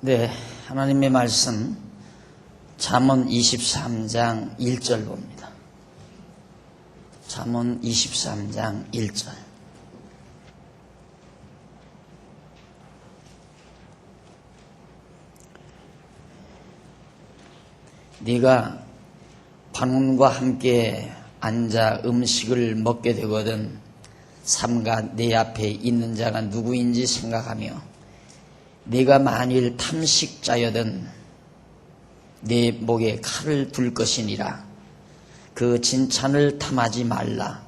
네, 하나님의 말씀 잠언 23장 1절 봅니다. 잠언 23장 1절. 네가 관원과 함께 앉아 음식을 먹게 되거든 삼가 내 앞에 있는 자가 누구인지 생각하며 네가 만일 탐식자여든 네 목에 칼을 둘 것이니라. 그 진찬을 탐하지 말라.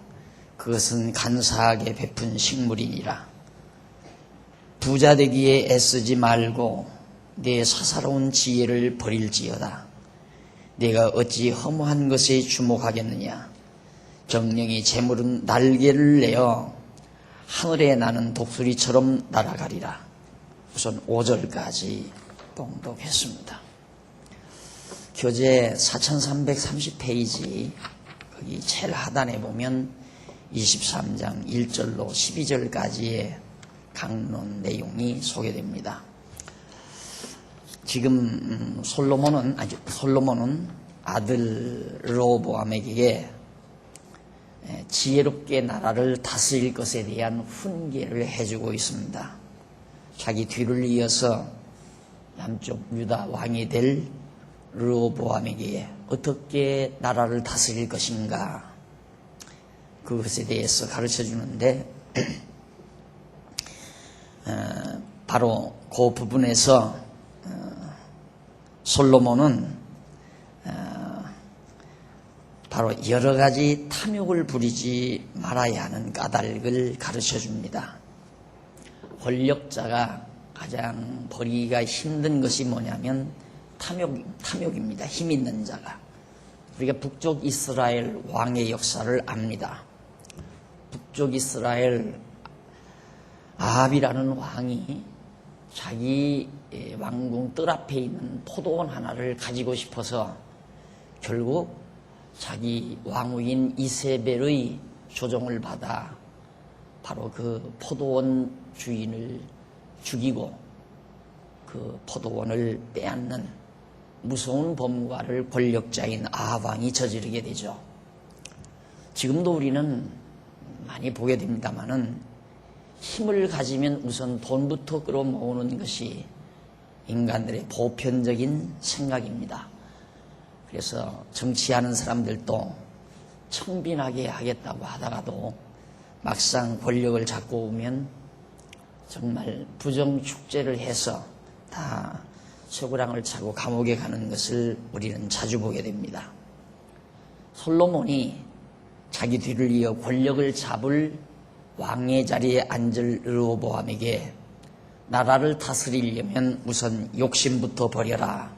그것은 간사하게 베푼 식물이니라. 부자 되기에 애쓰지 말고 네 사사로운 지혜를 버릴지어다. 네가 어찌 허무한 것에 주목하겠느냐. 정령이 재물은 날개를 내어 하늘에 나는 독수리처럼 날아가리라. 우선 5절까지 봉독했습니다. 교재 4330페이지 거기 제일 하단에 보면 23장 1절로 12절까지의 강론 내용이 소개됩니다. 지금 솔로몬은 아들 르호보암에게 지혜롭게 나라를 다스릴 것에 대한 훈계를 해주고 있습니다. 자기 뒤를 이어서 남쪽 유다 왕이 될 르호보암에게 어떻게 나라를 다스릴 것인가, 그것에 대해서 가르쳐 주는데 바로 그 부분에서 솔로몬은 바로 여러 가지 탐욕을 부리지 말아야 하는 까닭을 가르쳐 줍니다. 권력자가 가장 버리기가 힘든 것이 뭐냐면 탐욕입니다. 힘 있는 자가. 우리가 북쪽 이스라엘 왕의 역사를 압니다. 북쪽 이스라엘 아합이라는 왕이 자기 왕궁 뜰 앞에 있는 포도원 하나를 가지고 싶어서 결국 자기 왕후인 이세벨의 조종을 받아 바로 그 포도원 주인을 죽이고 그 포도원을 빼앗는 무서운 범과를 권력자인 아합 왕이 저지르게 되죠. 지금도 우리는 많이 보게 됩니다만은 힘을 가지면 우선 돈부터 끌어모으는 것이 인간들의 보편적인 생각입니다. 그래서 정치하는 사람들도 청빈하게 하겠다고 하다가도 막상 권력을 잡고 오면 정말 부정축제를 해서 다 쇠고랑을 차고 감옥에 가는 것을 우리는 자주 보게 됩니다. 솔로몬이 자기 뒤를 이어 권력을 잡을 왕의 자리에 앉을 르호보암에게 나라를 다스리려면 우선 욕심부터 버려라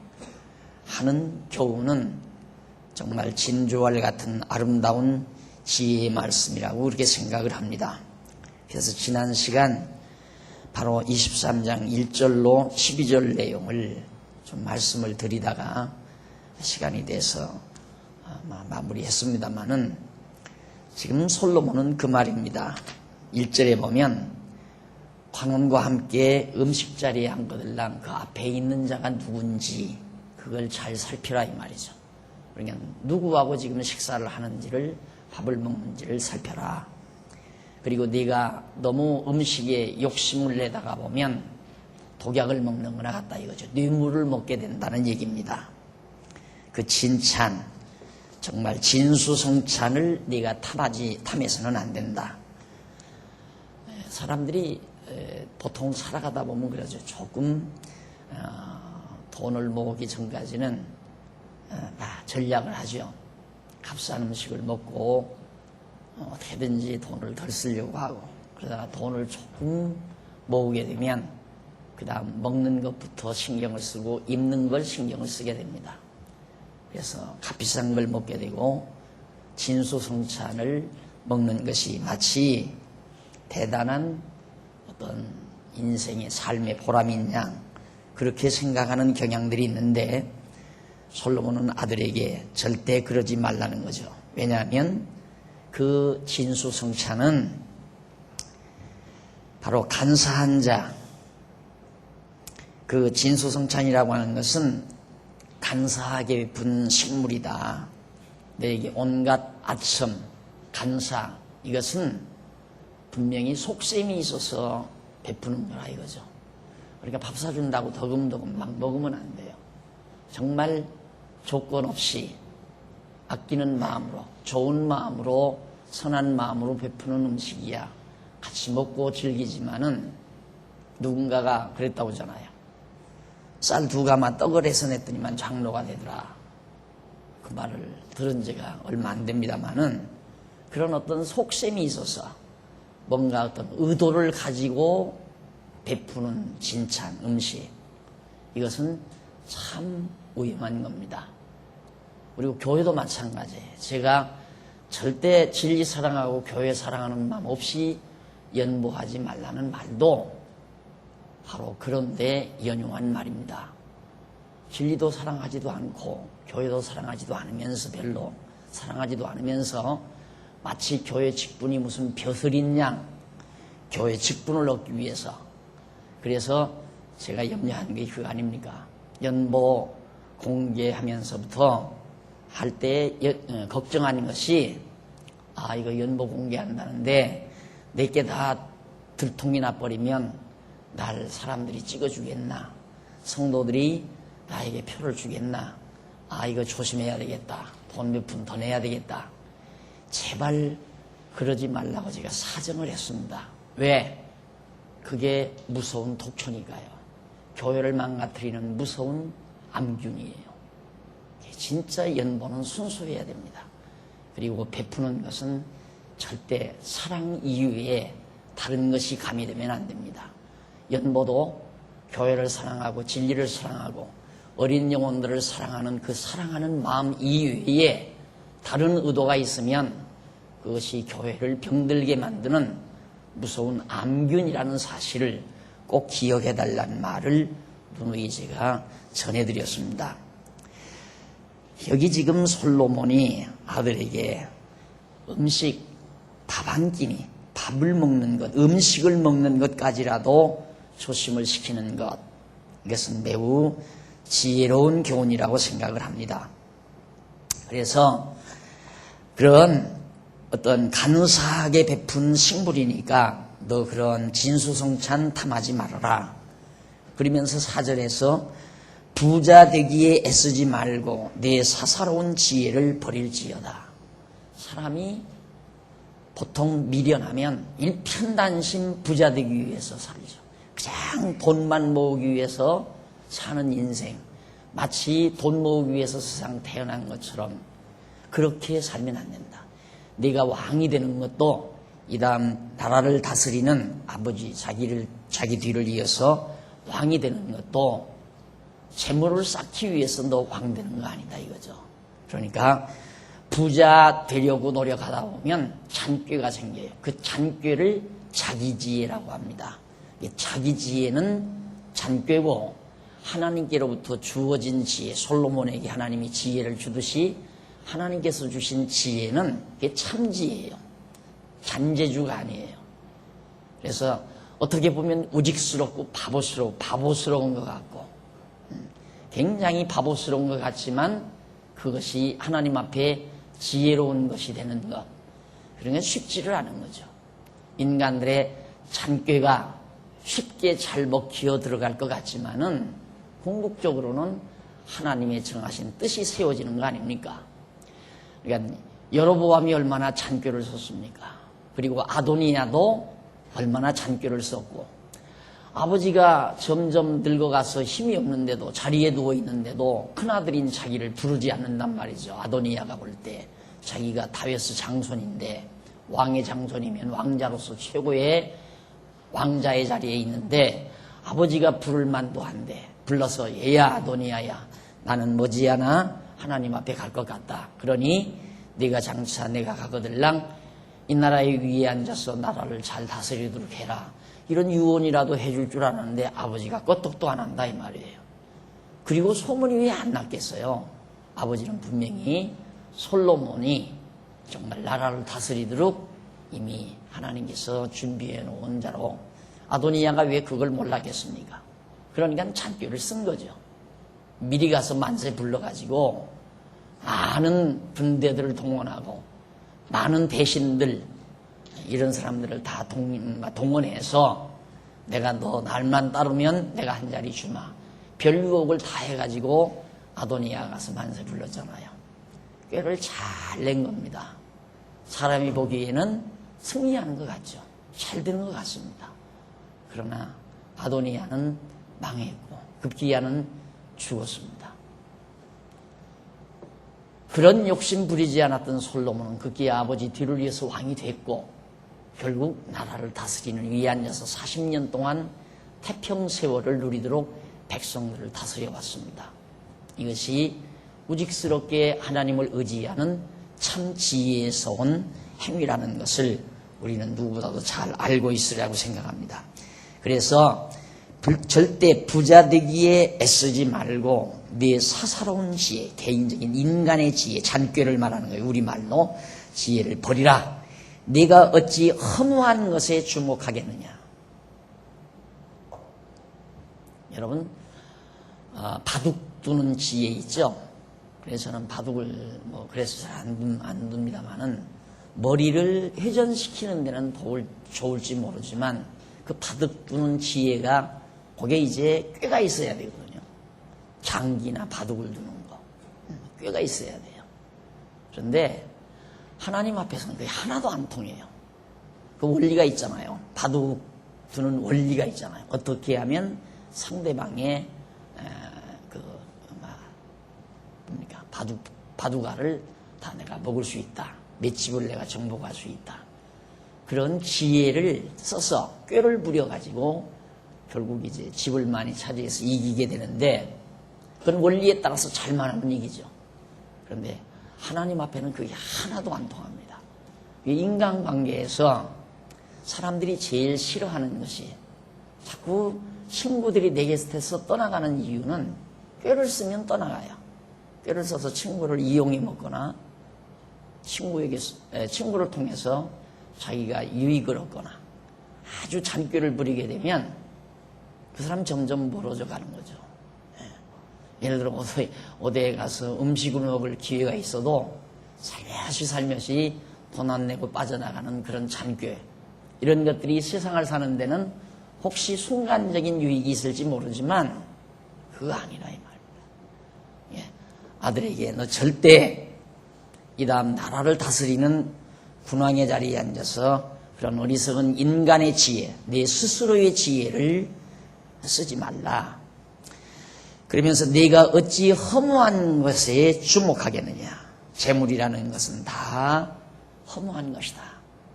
하는 교훈은 정말 진주알 같은 아름다운 지혜의 말씀이라고 그렇게 생각을 합니다. 그래서 지난 시간 바로 23장 1절로 12절 내용을 좀 말씀을 드리다가 시간이 돼서 마무리했습니다만은 지금 솔로몬은 그 말입니다. 1절에 보면 관원과 함께 음식 자리에 앉거들랑 그 앞에 있는 자가 누군지 그걸 잘 살피라 이 말이죠. 그러니까 누구하고 지금 식사를 하는지를, 밥을 먹는지를 살펴라. 그리고 네가 너무 음식에 욕심을 내다가 보면 독약을 먹는 거나 같다 이거죠. 뇌물을 먹게 된다는 얘기입니다. 그 진찬, 정말 진수성찬을 네가 탐해서는 안 된다. 사람들이 보통 살아가다 보면 그러죠. 조금 돈을 모으기 전까지는 다 전략을 하죠. 값싼 음식을 먹고 어떻게든지 돈을 덜 쓰려고 하고, 그러다가 돈을 조금 모으게 되면 그 다음 먹는 것부터 신경을 쓰고 입는 걸 신경을 쓰게 됩니다. 그래서 값비싼 걸 먹게 되고 진수성찬을 먹는 것이 마치 대단한 어떤 인생의 삶의 보람인 양 그렇게 생각하는 경향들이 있는데 솔로몬은 아들에게 절대 그러지 말라는 거죠. 왜냐하면 그 진수성찬은 바로 간사한 자, 그 진수성찬이라고 하는 것은 간사하게 베푼 식물이다. 내게 온갖 아첨, 간사, 이것은 분명히 속셈이 있어서 베푸는 거라 이거죠. 그러니까 밥 사준다고 덕음덕음 막 먹으면 안 돼요. 정말 조건 없이 아끼는 마음으로, 좋은 마음으로, 선한 마음으로 베푸는 음식이야. 같이 먹고 즐기지만은 누군가가 그랬다고 하잖아요. 쌀 2가마 떡을 해서 냈더니만 장로가 되더라. 그 말을 들은 지가 얼마 안 됩니다만은 그런 어떤 속셈이 있어서 뭔가 어떤 의도를 가지고 베푸는 진찬 음식, 이것은 참 위험한 겁니다. 그리고 교회도 마찬가지예요. 제가 절대 진리 사랑하고 교회 사랑하는 마음 없이 연보하지 말라는 말도 바로 그런 데 연용한 말입니다. 진리도 사랑하지도 않고 교회도 사랑하지도 않으면서, 별로 사랑하지도 않으면서 마치 교회 직분이 무슨 벼슬인 양 교회 직분을 얻기 위해서, 그래서 제가 염려한 게 그거 아닙니까? 연보 공개하면서부터 할 때 걱정하는 것이, 이거 연보 공개한다는데 내게 다 들통이 나버리면 날 사람들이 찍어주겠나? 성도들이 나에게 표를 주겠나? 이거 조심해야 되겠다. 돈 몇 푼 더 내야 되겠다. 제발 그러지 말라고 제가 사정을 했습니다. 왜? 그게 무서운 독초니까요. 교회를 망가뜨리는 무서운 암균이에요. 진짜 연보는 순수해야 됩니다. 그리고 베푸는 것은 절대 사랑 이외에 다른 것이 가미되면 안 됩니다. 연보도 교회를 사랑하고 진리를 사랑하고 어린 영혼들을 사랑하는 그 사랑하는 마음 이외에 다른 의도가 있으면 그것이 교회를 병들게 만드는 무서운 암균이라는 사실을 꼭 기억해달라는 말을 누누이 제가 전해드렸습니다. 여기 지금 솔로몬이 아들에게 음식, 밥 한 끼니, 밥을 먹는 것, 음식을 먹는 것까지라도 조심을 시키는 것, 이것은 매우 지혜로운 교훈이라고 생각을 합니다. 그래서 그런 어떤 간사하게 베푼 식물이니까 너 그런 진수성찬 탐하지 말아라. 그러면서 4절에서 부자 되기에 애쓰지 말고 내 사사로운 지혜를 버릴지어다. 사람이 보통 미련하면 일편단심 부자 되기 위해서 살죠. 그냥 돈만 모으기 위해서 사는 인생, 마치 돈 모으기 위해서 세상 태어난 것처럼 그렇게 살면 안 된다. 네가 왕이 되는 것도 이 다음 나라를 다스리는 아버지, 자기 뒤를 이어서 왕이 되는 것도 재물을 쌓기 위해서 너 왕 되는 거 아니다 이거죠. 그러니까 부자 되려고 노력하다 보면 잔꾀가 생겨요. 그 잔꾀를 자기지혜라고 합니다. 자기지혜는 잔꾀고 하나님께로부터 주어진 지혜, 솔로몬에게 하나님이 지혜를 주듯이 하나님께서 주신 지혜는 그게 참지혜예요. 잔재주가 아니에요. 그래서 어떻게 보면 우직스럽고 바보스러운 것 같고 굉장히 바보스러운 것 같지만 그것이 하나님 앞에 지혜로운 것이 되는 것, 그런 게 쉽지를 않은 거죠. 인간들의 잔꾀가 쉽게 잘 먹히어 들어갈 것 같지만은 궁극적으로는 하나님의 정하신 뜻이 세워지는 거 아닙니까? 그러니까 여로보암이 얼마나 잔꾀를 썼습니까? 그리고 아도니야도 얼마나 잔꾀를 썼고, 아버지가 점점 늙어가서 힘이 없는데도, 자리에 누워있는데도 큰아들인 자기를 부르지 않는단 말이죠. 아도니야가 볼 때 자기가 다윗의 장손인데, 왕의 장손이면 왕자로서 최고의 왕자의 자리에 있는데 아버지가 부를 만도 한데 불러서 얘야 아도니야야, 나는 머지않아 하나님 앞에 갈 것 같다. 그러니 네가 장차 내가 가거들랑 이 나라의 위에 앉아서 나라를 잘 다스리도록 해라. 이런 유언이라도 해줄 줄 알았는데 아버지가 껐떡도 안 한다 이 말이에요. 그리고 소문이 왜 안 났겠어요? 아버지는 분명히 솔로몬이 정말 나라를 다스리도록 이미 하나님께서 준비해 놓은 자로, 아도니야가 왜 그걸 몰랐겠습니까? 그러니까 잔꾀를 쓴 거죠. 미리 가서 만세 불러가지고 많은 군대들을 동원하고 많은 대신들 이런 사람들을 다 동원해서 내가 너 날만 따르면 내가 한 자리 주마. 별유혹을 다 해가지고 아도니아 가서 만세 불렀잖아요. 꾀를 잘 낸 겁니다. 사람이 보기에는 승리하는 것 같죠. 잘 되는 것 같습니다. 그러나 아도니아는 망했고 급기야는 죽었습니다. 그런 욕심 부리지 않았던 솔로몬은 급기야 아버지 뒤를 이어서 왕이 됐고 결국 나라를 다스리는 위에 앉아서 40년 동안 태평세월을 누리도록 백성들을 다스려 왔습니다. 이것이 우직스럽게 하나님을 의지하는 참 지혜에서 온 행위라는 것을 우리는 누구보다도 잘 알고 있으리라고 생각합니다. 그래서 절대 부자 되기에 애쓰지 말고 네 사사로운 지혜, 개인적인 인간의 지혜, 잔꾀를 말하는 거예요. 우리말로 지혜를 버리라. 네가 어찌 허무한 것에 주목하겠느냐. 여러분 바둑 두는 지혜 있죠. 그래서 저는 바둑을 그래서 잘 안 둡니다만은 머리를 회전시키는 데는 좋을지 모르지만 그 바둑 두는 지혜가 거기에 이제 꾀가 있어야 되거든요. 장기나 바둑을 두는 거 꾀가 있어야 돼요. 그런데 하나님 앞에서는 그게 하나도 안 통해요. 그 원리가 있잖아요. 바둑 두는 원리가 있잖아요. 어떻게 하면 상대방의 바둑알을 다 내가 먹을 수 있다. 맷집을 내가 정복할 수 있다. 그런 지혜를 써서 꾀를 부려가지고 결국 이제 집을 많이 차지해서 이기게 되는데 그건 원리에 따라서 잘만 하면 이기죠. 그런데 하나님 앞에는 그게 하나도 안 통합니다. 인간관계에서 사람들이 제일 싫어하는 것이 자꾸 친구들이 내 곁에서 떠나가는 이유는 꾀를 쓰면 떠나가요. 꾀를 써서 친구를 이용해 먹거나 친구를 통해서 자기가 유익을 얻거나 아주 잔꾀를 부리게 되면 그 사람 점점 멀어져 가는 거죠. 예를 들어 어디에 가서 음식을 먹을 기회가 있어도 살며시 돈 안 내고 빠져나가는 그런 잔꾀 이런 것들이 세상을 사는 데는 혹시 순간적인 유익이 있을지 모르지만 그거 아니라 이 말입니다. 아들에게 너 절대 이 다음 나라를 다스리는 군왕의 자리에 앉아서 그런 어리석은 인간의 지혜, 내 스스로의 지혜를 쓰지 말라. 그러면서 네가 어찌 허무한 것에 주목하겠느냐. 재물이라는 것은 다 허무한 것이다.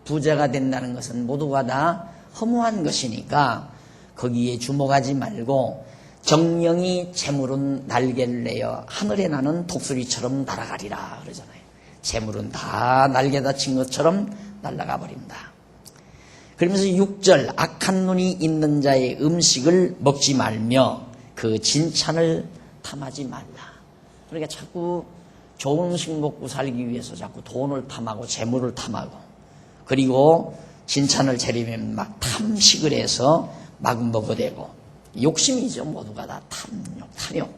부자가 된다는 것은 모두가 다 허무한 것이니까 거기에 주목하지 말고 정령이 재물은 날개를 내어 하늘에 나는 독수리처럼 날아가리라 그러잖아요. 재물은 다 날개 다친 것처럼 날아가 버립니다. 그러면서 6절 악한 눈이 있는 자의 음식을 먹지 말며 그 진찬을 탐하지 말라. 그러니까 자꾸 좋은 음식 먹고 살기 위해서 자꾸 돈을 탐하고 재물을 탐하고 그리고 진찬을 차리면 막 탐식을 해서 막 먹어대고 욕심이죠. 모두가 다 탐욕.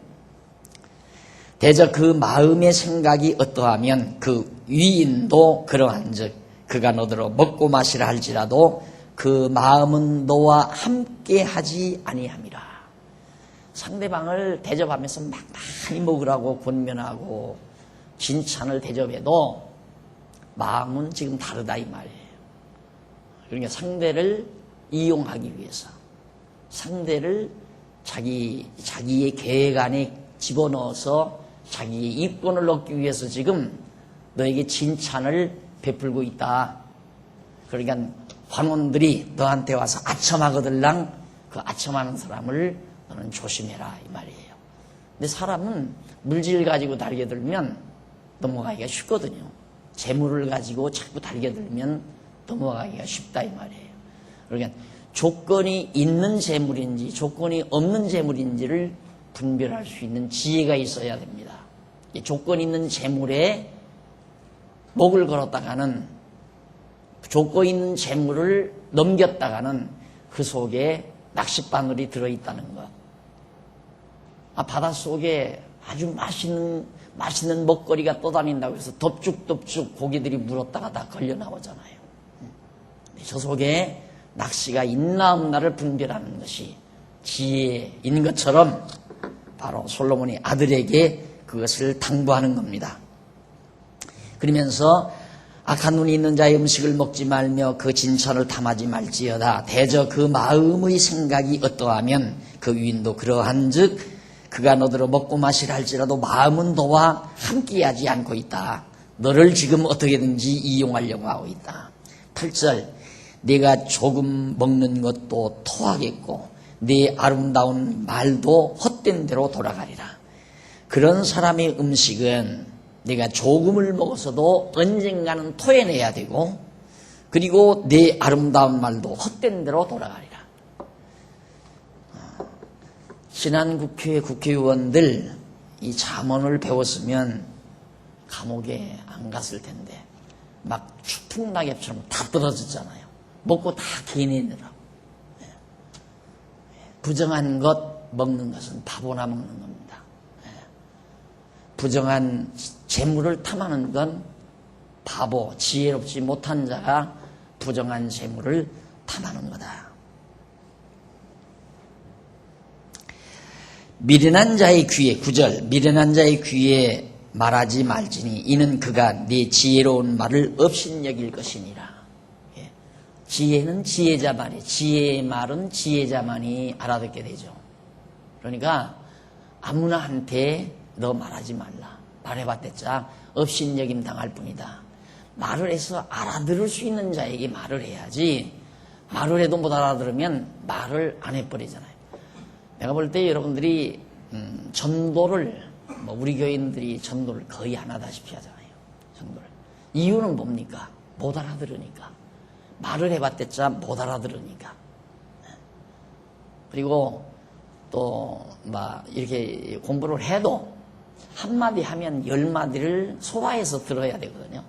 대저 그 마음의 생각이 어떠하면 그 위인도 그러한즉 그가 너더러 먹고 마시라 할지라도 그 마음은 너와 함께하지 아니함이라. 상대방을 대접하면서 막 많이 먹으라고 권면하고 진찬을 대접해도 마음은 지금 다르다 이 말이에요. 그러니까 상대를 이용하기 위해서 상대를 자기의 계획 안에 집어넣어서 자기의 이권을 얻기 위해서 지금 너에게 진찬을 베풀고 있다. 그러니까 관원들이 너한테 와서 아첨하거들랑 그 아첨하는 사람을 너는 조심해라 이 말이에요. 근데 사람은 물질 가지고 달겨들면 넘어가기가 쉽거든요. 재물을 가지고 자꾸 달겨들면 넘어가기가 쉽다 이 말이에요. 그러니까 조건이 있는 재물인지 조건이 없는 재물인지를 분별할 수 있는 지혜가 있어야 됩니다. 조건 있는 재물에 목을 걸었다가는 조건 있는 재물을 넘겼다가는 그 속에 낚싯바늘이 들어있다는 것. 바닷속에 아주 맛있는 먹거리가 떠다닌다고 해서 덥죽덥죽 고기들이 물었다가 다 걸려 나오잖아요. 저 속에 낚시가 있나 없나를 분별하는 것이 지혜인 것처럼 바로 솔로몬이 아들에게 그것을 당부하는 겁니다. 그러면서 악한 눈이 있는 자의 음식을 먹지 말며 그 진천을 탐하지 말지어다. 대저 그 마음의 생각이 어떠하면 그 위인도 그러한즉 그가 너더러 먹고 마시라 할지라도 마음은 너와 함께하지 않고 있다. 너를 지금 어떻게든지 이용하려고 하고 있다. 8절 네가 조금 먹는 것도 토하겠고 네 아름다운 말도 헛된 대로 돌아가리라. 그런 사람의 음식은 내가 조금을 먹어서도 언젠가는 토해내야 되고 그리고 내 아름다운 말도 헛된 대로 돌아가리라. 지난 국회 국회의원들 이 잠언을 배웠으면 감옥에 안 갔을 텐데 막 추풍 낙엽처럼 다 떨어졌잖아요. 먹고 다 개내느라고. 부정한 것 먹는 것은 바보나 먹는 겁니다. 부정한 재물을 탐하는 건 바보, 지혜롭지 못한 자가 부정한 재물을 탐하는 거다. 미련한 자의 귀에 9절 미련한 자의 귀에 말하지 말지니 이는 그가 네 지혜로운 말을 업신여길 것이니라. 지혜는 지혜자만이 지혜의 말은 지혜자만이 알아듣게 되죠. 그러니까 아무나 한테 너 말하지 말라. 말해봤댔자 업신여김 당할 뿐이다. 말을 해서 알아들을 수 있는 자에게 말을 해야지 말을 해도 못 알아들으면 말을 안 해버리잖아요. 내가 볼 때 여러분들이 전도를 우리 교인들이 전도를 거의 안 하다시피 하잖아요. 전도를. 이유는 뭡니까? 못 알아들으니까. 말을 해봤댔자 못 알아들으니까. 그리고 또 이렇게 공부를 해도 한마디 하면 10마디를 소화해서 들어야 되거든요.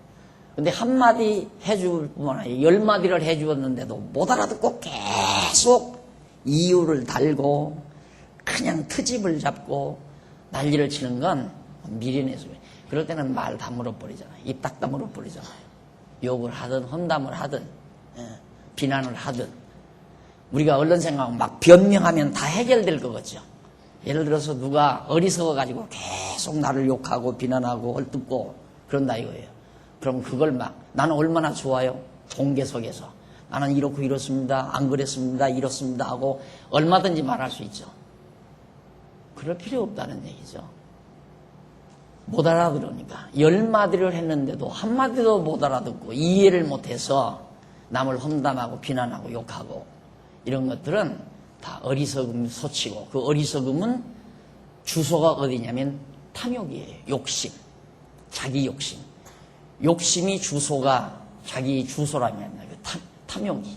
근데 한마디 해줄 뿐만 아니라 10마디를 해주었는데도 못 알아듣고 계속 이유를 달고 그냥 트집을 잡고 난리를 치는 건 미련해서 그럴 때는 말 다 물어버리잖아요. 입 딱 다 물어버리잖아요. 욕을 하든 헌담을 하든 비난을 하든 우리가 얼른 생각하면 막 변명하면 다 해결될 거겠죠. 예를 들어서 누가 어리석어가지고 계속 나를 욕하고 비난하고 헐뜯고 그런다 이거예요. 그럼 그걸 나는 얼마나 좋아요? 공개 속에서 나는 이렇고 이렇습니다. 안 그랬습니다. 이렇습니다 하고 얼마든지 말할 수 있죠. 그럴 필요 없다는 얘기죠. 못 알아들으니까 10마디를 했는데도 한마디도 못 알아듣고 이해를 못해서 남을 험담하고 비난하고 욕하고 이런 것들은 다 어리석음 소치고 그 어리석음은 주소가 어디냐면 탐욕이에요. 욕심, 자기 욕심. 욕심이 주소가 자기 주소라면 탐욕이.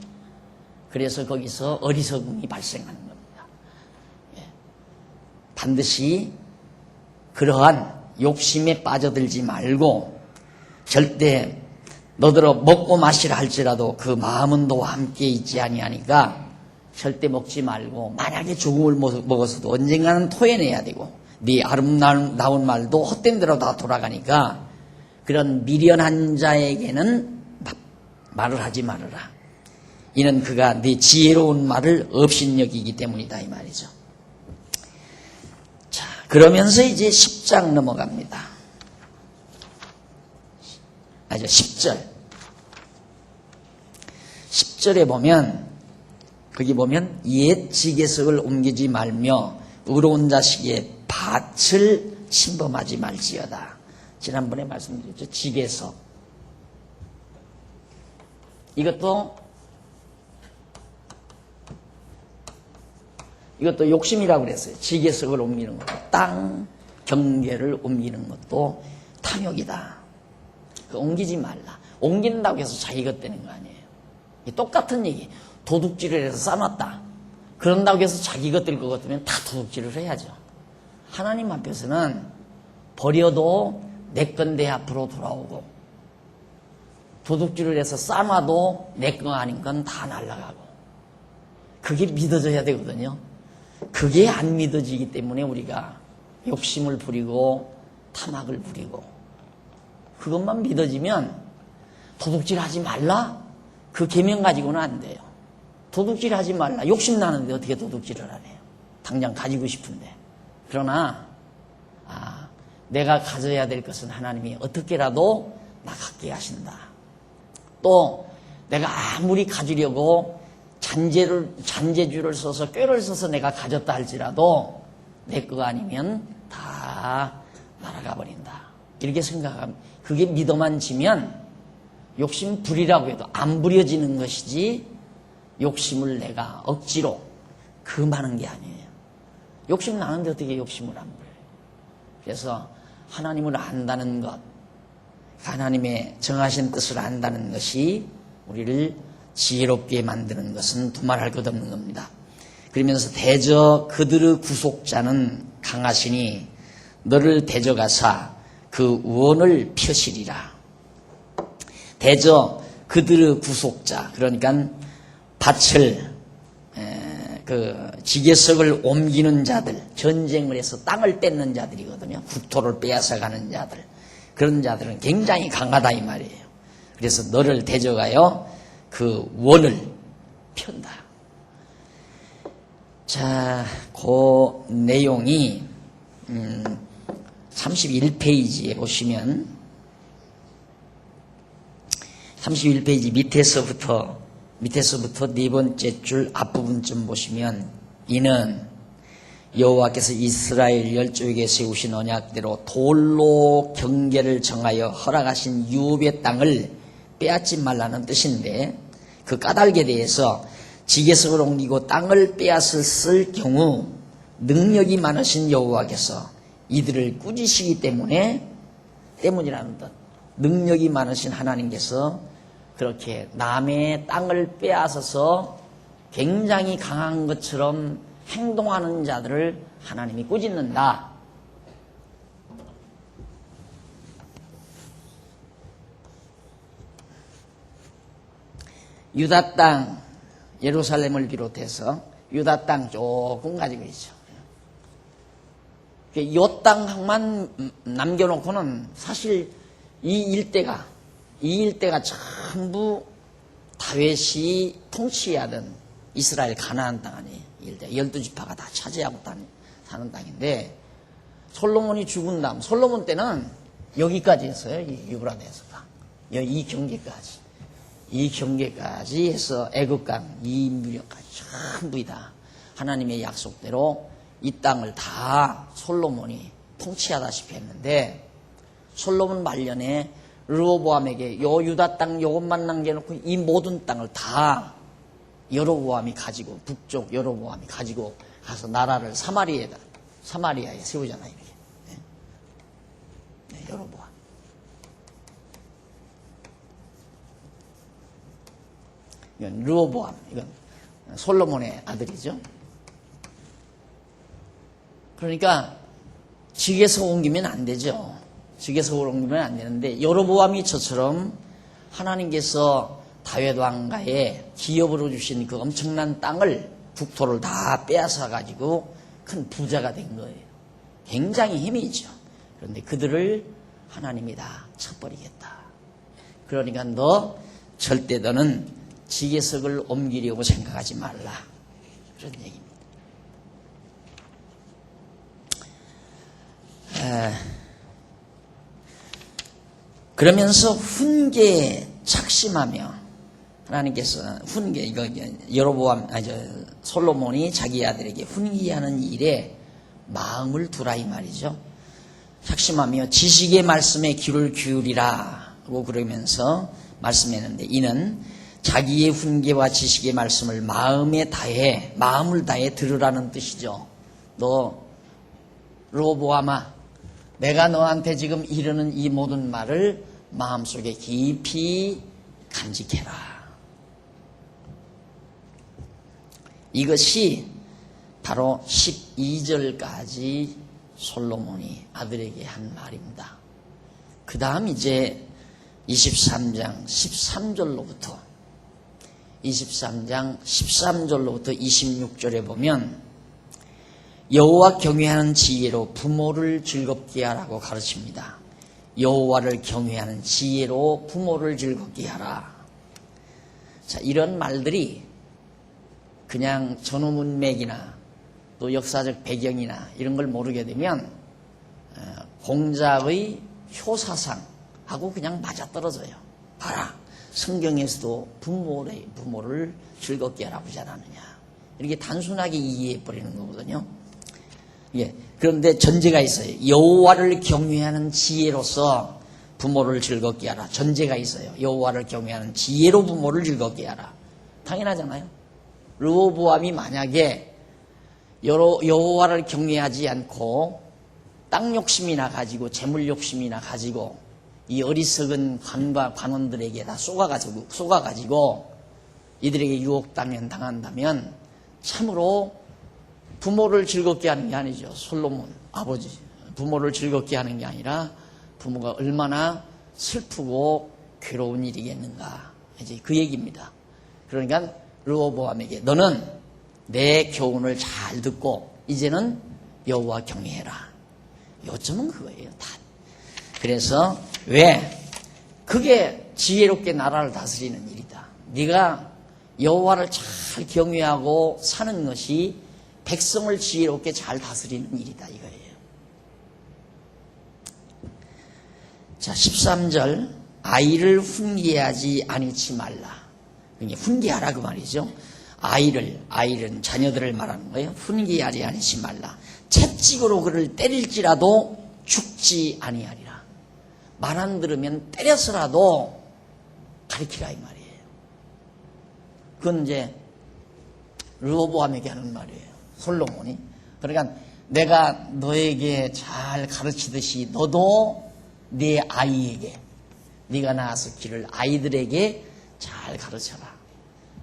그래서 거기서 어리석음이 발생하는 겁니다. 반드시 그러한 욕심에 빠져들지 말고 절대 너더러 먹고 마시라 할지라도 그 마음은 너와 함께 있지 아니하니까 절대 먹지 말고 만약에 조금을 먹어서도 언젠가는 토해내야 되고 네 아름다운 말도 헛된 대로 다 돌아가니까 그런 미련한 자에게는 말을 하지 말아라. 이는 그가 네 지혜로운 말을 업신여기기 때문이다 이 말이죠. 자, 그러면서 이제 10장 넘어갑니다. 10절. 10절에 보면 거기 보면 옛 지계석을 옮기지 말며 의로운 자식의 밭을 침범하지 말지어다. 지난번에 말씀드렸죠. 지계석. 이것도 욕심이라고 그랬어요. 지계석을 옮기는 것도 땅 경계를 옮기는 것도 탐욕이다. 옮기지 말라. 옮긴다고 해서 자기 것 되는 거 아니에요. 똑같은 얘기. 도둑질을 해서 싸놨다. 그런다고 해서 자기 것 될 것 같으면 다 도둑질을 해야죠. 하나님 앞에서는 버려도 내 건데 앞으로 돌아오고 도둑질을 해서 싸놔도 내 거 아닌 건 다 날아가고 그게 믿어져야 되거든요. 그게 안 믿어지기 때문에 우리가 욕심을 부리고 탐악을 부리고 그것만 믿어지면 도둑질하지 말라? 그 계명 가지고는 안 돼요. 도둑질하지 말라. 욕심 나는데 어떻게 도둑질을 하래요? 당장 가지고 싶은데. 그러나 내가 가져야 될 것은 하나님이 어떻게라도 나 갖게 하신다. 또 내가 아무리 가지려고 잔재주를 써서 꾀를 써서 내가 가졌다 할지라도 내 거 아니면 다 날아가 버린다. 이렇게 생각하면 그게 믿어만 지면 욕심 부리라고 해도 안 부려지는 것이지 욕심을 내가 억지로 금하는 게 아니에요. 욕심 나는데 어떻게 욕심을 안 부려요? 그래서 하나님을 안다는 것, 하나님의 정하신 뜻을 안다는 것이 우리를 지혜롭게 만드는 것은 두말할 것 없는 겁니다. 그러면서 대저 그들의 구속자는 강하시니 너를 대저가사 그 원을 펴시리라. 대저 그들의 구속자, 그러니까 밭을 지게석을 옮기는 자들, 전쟁을 해서 땅을 뺏는 자들이거든요. 국토를 빼앗아가는 자들, 그런 자들은 굉장히 강하다 이 말이에요. 그래서 너를 대적하여 그 원을 편다. 자, 그 내용이 31페이지에 보시면 31페이지 밑에서부터 네 번째 줄 앞부분쯤 보시면 이는 여호와께서 이스라엘 열조에게 세우신 언약대로 돌로 경계를 정하여 허락하신 유업의 땅을 빼앗지 말라는 뜻인데 그 까닭에 대해서 지게석을 옮기고 땅을 빼앗을 경우 능력이 많으신 여호와께서 이들을 꾸짖으시기 때문이라는 뜻. 능력이 많으신 하나님께서 그렇게 남의 땅을 빼앗아서 굉장히 강한 것처럼 행동하는 자들을 하나님이 꾸짖는다. 유다 땅, 예루살렘을 비롯해서 유다 땅 조금 가지고 있죠. 이 땅만 남겨놓고는 사실 이 일대가 전부 다윗이 통치하던 이스라엘 가나안 땅 아니에요. 일대 12지파가 다 차지하고 사는 땅인데 솔로몬이 죽은 다음 솔로몬 때는 여기까지 했어요. 이 유브라데스가 이 경계까지 해서 애국강 이 무렵까지 전부이다. 하나님의 약속대로 이 땅을 다 솔로몬이 통치하다시피 했는데 솔로몬 말년에 르호보암에게 요 유다 땅 요것만 남겨놓고 이 모든 땅을 다 여로보암이 가지고 북쪽 여로보암이 가지고 가서 나라를 사마리아에 세우잖아요. 이렇게. 네, 여로보암. 이건 르호보암. 이건 솔로몬의 아들이죠. 그러니까 지게석 옮기면 안 되죠. 지게석을 옮기면 안 되는데 여로보암이 저처럼 하나님께서 다윗 왕가에 기업으로 주신 그 엄청난 땅을 국토를 다 빼앗아 가지고 큰 부자가 된 거예요. 굉장히 힘이 있죠. 그런데 그들을 하나님이 다 쳐버리겠다. 그러니까 너 절대 너는 지게석을 옮기려고 생각하지 말라. 그런 얘기입니다. 그러면서 훈계에 착심하며 하나님께서 솔로몬이 자기 아들에게 훈계하는 일에 마음을 두라 이 말이죠. 착심하며 지식의 말씀에 귀를 기울이라고 그러면서 말씀했는데 이는 자기의 훈계와 지식의 말씀을 마음을 다해 들으라는 뜻이죠. 너 르호보암아, 내가 너한테 지금 이르는 이 모든 말을 마음속에 깊이 간직해라. 이것이 바로 12절까지 솔로몬이 아들에게 한 말입니다. 그 다음 이제 23장 13절로부터 26절에 보면 여호와 경외하는 지혜로 부모를 즐겁게 하라고 가르칩니다. 여호와를 경외하는 지혜로 부모를 즐겁게 하라. 자, 이런 말들이 그냥 전후 문맥이나 또 역사적 배경이나 이런 걸 모르게 되면 공자의 효사상하고 그냥 맞아떨어져요. 봐라, 성경에서도 부모를 즐겁게 하라고 하지 않았느냐. 이렇게 단순하게 이해해버리는 거거든요. 예, 그런데 전제가 있어요. 여호와를 경외하는 지혜로서 부모를 즐겁게 하라. 전제가 있어요. 여호와를 경외하는 지혜로 부모를 즐겁게 하라. 당연하잖아요. 르호보암이 만약에 여호와를 경외하지 않고 땅 욕심이나 가지고 재물 욕심이나 가지고 이 어리석은 관원들에게 다 쏘가가지고 이들에게 유혹당한다면 참으로 부모를 즐겁게 하는 게 아니죠. 솔로몬 아버지 부모를 즐겁게 하는 게 아니라 부모가 얼마나 슬프고 괴로운 일이겠는가, 이제 그 얘기입니다. 그러니까 르호보암에게 너는 내 교훈을 잘 듣고 이제는 여호와 경외해라. 요점은 그거예요. 다. 그래서 왜? 그게 지혜롭게 나라를 다스리는 일이다. 네가 여호와를 잘 경외하고 사는 것이 백성을 지혜롭게 잘 다스리는 일이다, 이거예요. 자, 13절 아이를 훈계하지 아니치 말라. 그러니까 훈계하라 그 말이죠. 아이는 자녀들을 말하는 거예요. 훈계하지 아니치 말라. 채찍으로 그를 때릴지라도 죽지 아니하리라. 말 안 들으면 때려서라도 가르치라 이 말이에요. 그건 이제 르호보암에게 하는 말이에요. 솔로몬이. 그러니까 내가 너에게 잘 가르치듯이 너도 네 아이에게, 네가 낳아서 기를 아이들에게 잘 가르쳐라.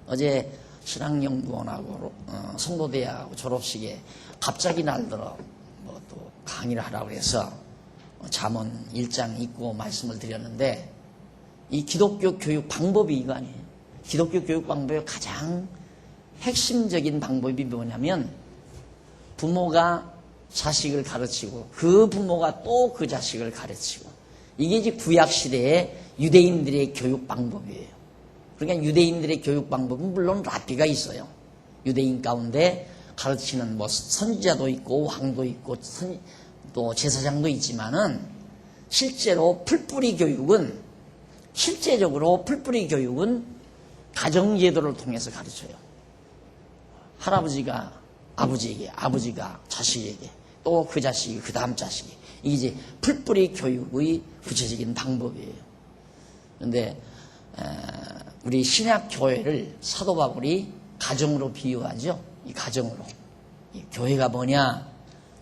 어제 신학연구원하고 성도대학하고 졸업식에 갑자기 날들어 또 강의를 하라고 해서 잠언 1장 읽고 말씀을 드렸는데, 이 기독교 교육 방법이 이거 아니에요. 기독교 교육 방법의 가장 핵심적인 방법이 뭐냐면 부모가 자식을 가르치고 그 부모가 또 그 자식을 가르치고, 이게 이제 구약시대의 유대인들의 교육 방법이에요. 그러니까 유대인들의 교육 방법은 물론 랍비가 있어요. 유대인 가운데 가르치는 뭐 선지자도 있고 왕도 있고 또 제사장도 있지만은 실제적으로 풀뿌리 교육은 가정제도를 통해서 가르쳐요. 할아버지가 아버지에게, 아버지가 자식에게, 또 그 자식이 그 다음 자식이, 이게 이제 풀뿌리 교육의 구체적인 방법이에요. 그런데 우리 신약 교회를 사도 바울이 가정으로 비유하죠. 이 가정으로. 이 교회가 뭐냐?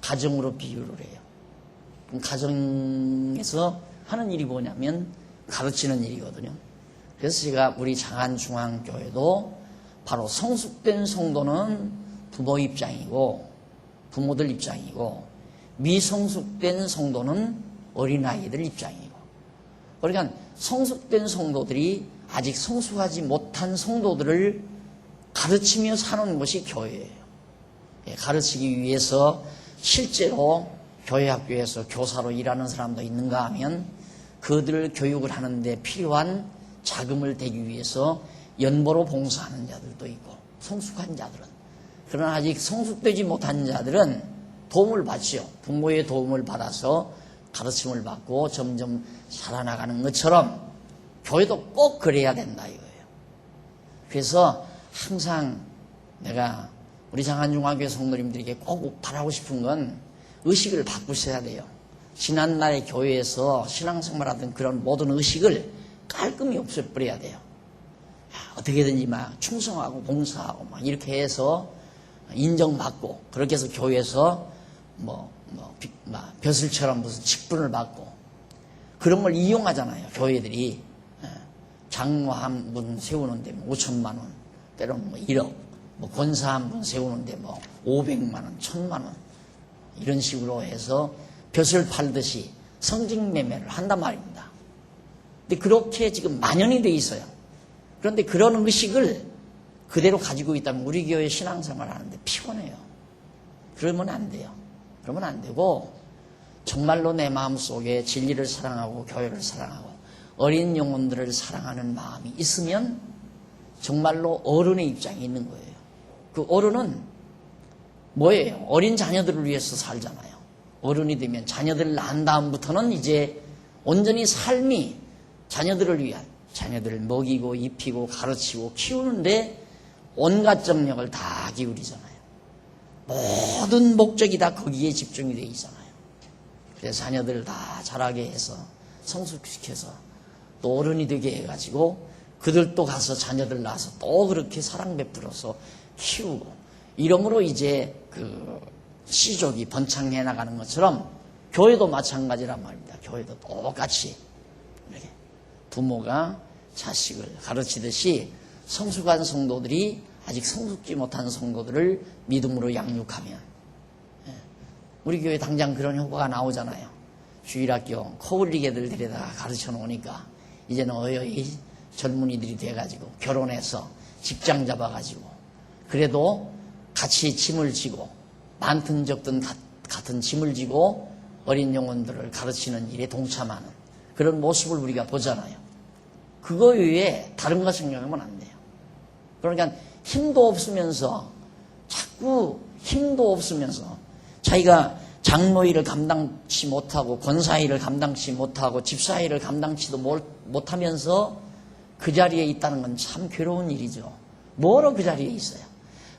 가정으로 비유를 해요. 그럼 가정에서 하는 일이 뭐냐면 가르치는 일이거든요. 그래서 제가 우리 장안중앙교회도 바로 성숙된 성도는 부모 입장이고 부모들 입장이고, 미성숙된 성도는 어린아이들 입장이고, 그러니까 성숙된 성도들이 아직 성숙하지 못한 성도들을 가르치며 사는 것이 교회예요. 가르치기 위해서 실제로 교회 학교에서 교사로 일하는 사람도 있는가 하면 그들을 교육을 하는데 필요한 자금을 대기 위해서 연보로 봉사하는 자들도 있고, 성숙한 자들은. 그러나 아직 성숙되지 못한 자들은 도움을 받죠. 부모의 도움을 받아서 가르침을 받고 점점 자라나가는 것처럼 교회도 꼭 그래야 된다 이거예요. 그래서 항상 내가 우리 장안중앙교회 성도님들에게 꼭 바라고 싶은 건 의식을 바꾸셔야 돼요. 지난날의 교회에서 신앙생활하던 그런 모든 의식을 깔끔히 없애버려야 돼요. 어떻게든지 막 충성하고 봉사하고 막 이렇게 해서 인정받고, 그렇게 해서 교회에서 벼슬처럼 무슨 직분을 받고 그런 걸 이용하잖아요. 교회들이 장로 한 분 세우는데 5천만 원, 때로는 1억, 권사 한 분 세우는데 500만 원, 1000만 원, 이런 식으로 해서 벼슬 팔듯이 성직 매매를 한단 말입니다. 근데 그렇게 지금 만연이 돼 있어요. 그런데 그런 의식을 그대로 가지고 있다면 우리 교회 신앙생활 하는데 피곤해요. 그러면 안 돼요. 그러면 안 되고 정말로 내 마음속에 진리를 사랑하고 교회를 사랑하고 어린 영혼들을 사랑하는 마음이 있으면 정말로 어른의 입장이 있는 거예요. 그 어른은 뭐예요? 어린 자녀들을 위해서 살잖아요. 어른이 되면 자녀들을 낳은 다음부터는 이제 온전히 삶이 자녀들을 위한, 자녀들을 먹이고 입히고 가르치고 키우는데 온갖 정력을 다 기울이잖아요. 모든 목적이 다 거기에 집중이 되어 있잖아요. 그래서 자녀들을 다 자라게 해서 성숙시켜서 또 어른이 되게 해가지고 그들도 가서 자녀들 낳아서 또 그렇게 사랑 베풀어서 키우고 이러므로 이제 그 씨족이 번창해 나가는 것처럼 교회도 마찬가지란 말입니다. 교회도 똑같이 이렇게 부모가 자식을 가르치듯이 성숙한 성도들이 아직 성숙지 못한 성도들을 믿음으로 양육하면 우리 교회 당장 그런 효과가 나오잖아요. 주일학교 코울리게들 데려다가 가르쳐 놓으니까 이제는 어여이 젊은이들이 돼가지고 결혼해서 직장 잡아가지고 그래도 같이 짐을 지고 많든 적든 같은 짐을 지고 어린 영혼들을 가르치는 일에 동참하는 그런 모습을 우리가 보잖아요. 그거 외에 다른 거 생각하면 안 돼요. 그러니까 힘도 없으면서 자꾸 힘도 없으면서 자기가 장로 일을 감당치 못하고 권사 일을 감당치 못하고 집사 일을 감당치도 못하면서 그 자리에 있다는 건 참 괴로운 일이죠. 뭐로 그 자리에 있어요?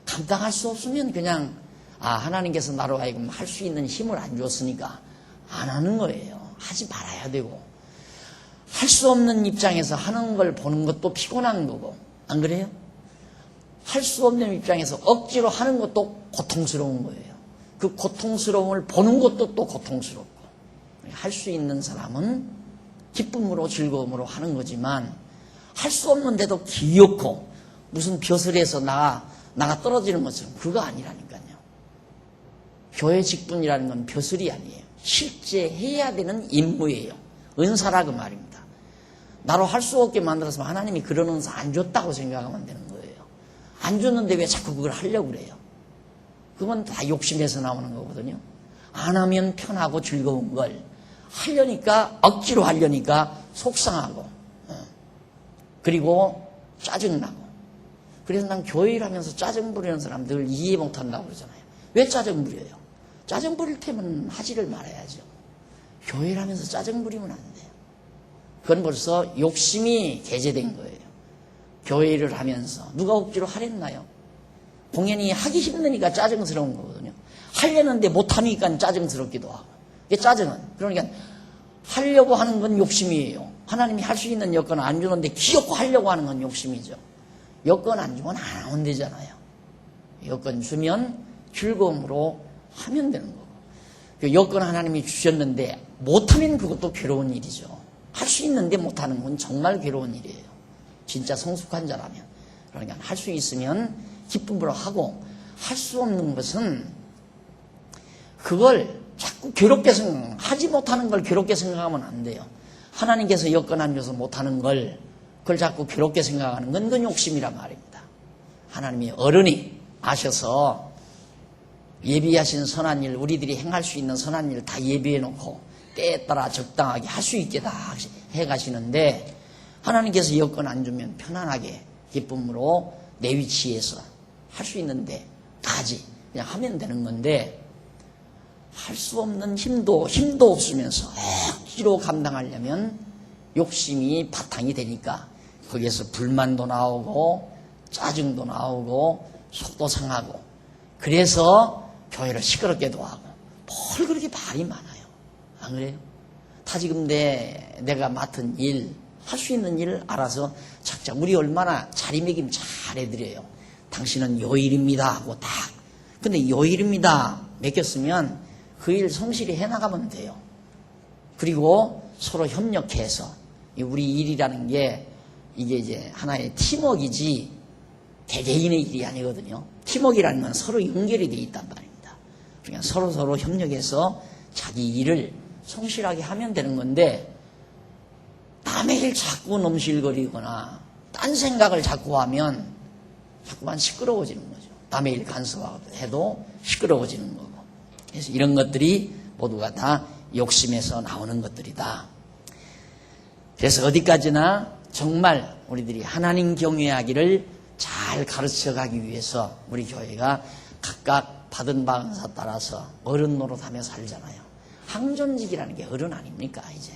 감당할 수 없으면 그냥 하나님께서 나로 하여금 할 수 있는 힘을 안 줬으니까 안 하는 거예요. 하지 말아야 되고 할 수 없는 입장에서 하는 걸 보는 것도 피곤한 거고 안 그래요? 할 수 없는 입장에서 억지로 하는 것도 고통스러운 거예요. 그 고통스러움을 보는 것도 또 고통스럽고 할 수 있는 사람은 기쁨으로 즐거움으로 하는 거지만 할 수 없는데도 귀엽고 무슨 벼슬에서 나가 떨어지는 것처럼 그거 아니라니까요. 교회 직분이라는 건 벼슬이 아니에요. 실제 해야 되는 임무예요. 은사라 그 말입니다. 나로 할 수 없게 만들어서 하나님이 그런 은사 안 줬다고 생각하면 되는 거예요. 안 줬는데 왜 자꾸 그걸 하려고 그래요? 그건 다 욕심에서 나오는 거거든요. 안 하면 편하고 즐거운 걸 하려니까 억지로 하려니까 속상하고 그리고 짜증나고 그래서 난 교회 일하면서 짜증 부리는 사람들 이해 못한다고 그러잖아요. 왜 짜증 부려요? 짜증 부릴 테면 하지를 말아야죠. 교회 일하면서 짜증 부리면 안 돼요. 그건 벌써 욕심이 개재된 거예요. 교회 일을 하면서 누가 억지로 하랬나요? 공연히 하기 힘드니까 짜증스러운 거거든요. 하려는데 못하니까 짜증스럽기도 하고. 이게 짜증은 그러니까 하려고 하는 건 욕심이에요. 하나님이 할 수 있는 여건을 안 주는데 귀엽고 하려고 하는 건 욕심이죠. 여건 안 주면 안 하면 되잖아요. 여건 주면 즐거움으로 하면 되는 거고. 그 여건 하나님이 주셨는데 못하면 그것도 괴로운 일이죠. 할 수 있는데 못하는 건 정말 괴로운 일이에요. 진짜 성숙한 자라면. 그러니까 할 수 있으면 기쁨으로 하고 할 수 없는 것은 그걸 자꾸 괴롭게 하지 못하는 걸 괴롭게 생각하면 안 돼요. 하나님께서 여건 안 줘서 못하는 걸 그걸 자꾸 괴롭게 생각하는 건 그건 욕심이란 말입니다. 하나님이 어른이 아셔서 예비하신 선한 일, 우리들이 행할 수 있는 선한 일 다 예비해 놓고 때에 따라 적당하게 할 수 있게 다 해가시는데 하나님께서 여건 안 주면 편안하게 기쁨으로 내 위치에서 할 수 있는데 까지 그냥 하면 되는 건데 할 수 없는 힘도 없으면서 억지로 감당하려면 욕심이 바탕이 되니까 거기에서 불만도 나오고 짜증도 나오고 속도 상하고 그래서 교회를 시끄럽게도 하고 뭘 그렇게 말이 많아요. 안 그래요? 다 지금 내가 맡은 일, 할 수 있는 일을 알아서 작자 우리 얼마나 자리매김 잘 해드려요. 당신은 요일입니다 하고 딱. 근데 요일입니다 맡겼으면 그 일 성실히 해나가면 돼요. 그리고 서로 협력해서 우리 일이라는 게 이게 이제 하나의 팀워크이지 개개인의 일이 아니거든요. 팀워크라는 건 서로 연결이 되어 있단 말입니다. 그러니까 서로 협력해서 자기 일을 성실하게 하면 되는 건데 남의 일 자꾸 넘실거리거나 딴 생각을 자꾸 하면 자꾸만 시끄러워지는 거죠. 남의 일 간섭해도 시끄러워지는 거고 그래서 이런 것들이 모두가 다 욕심에서 나오는 것들이다. 그래서 어디까지나 정말 우리들이 하나님 경외하기를 잘 가르쳐가기 위해서 우리 교회가 각각 받은 방사 따라서 어른 노릇하며 살잖아요. 항존직이라는 게 어른 아닙니까? 이제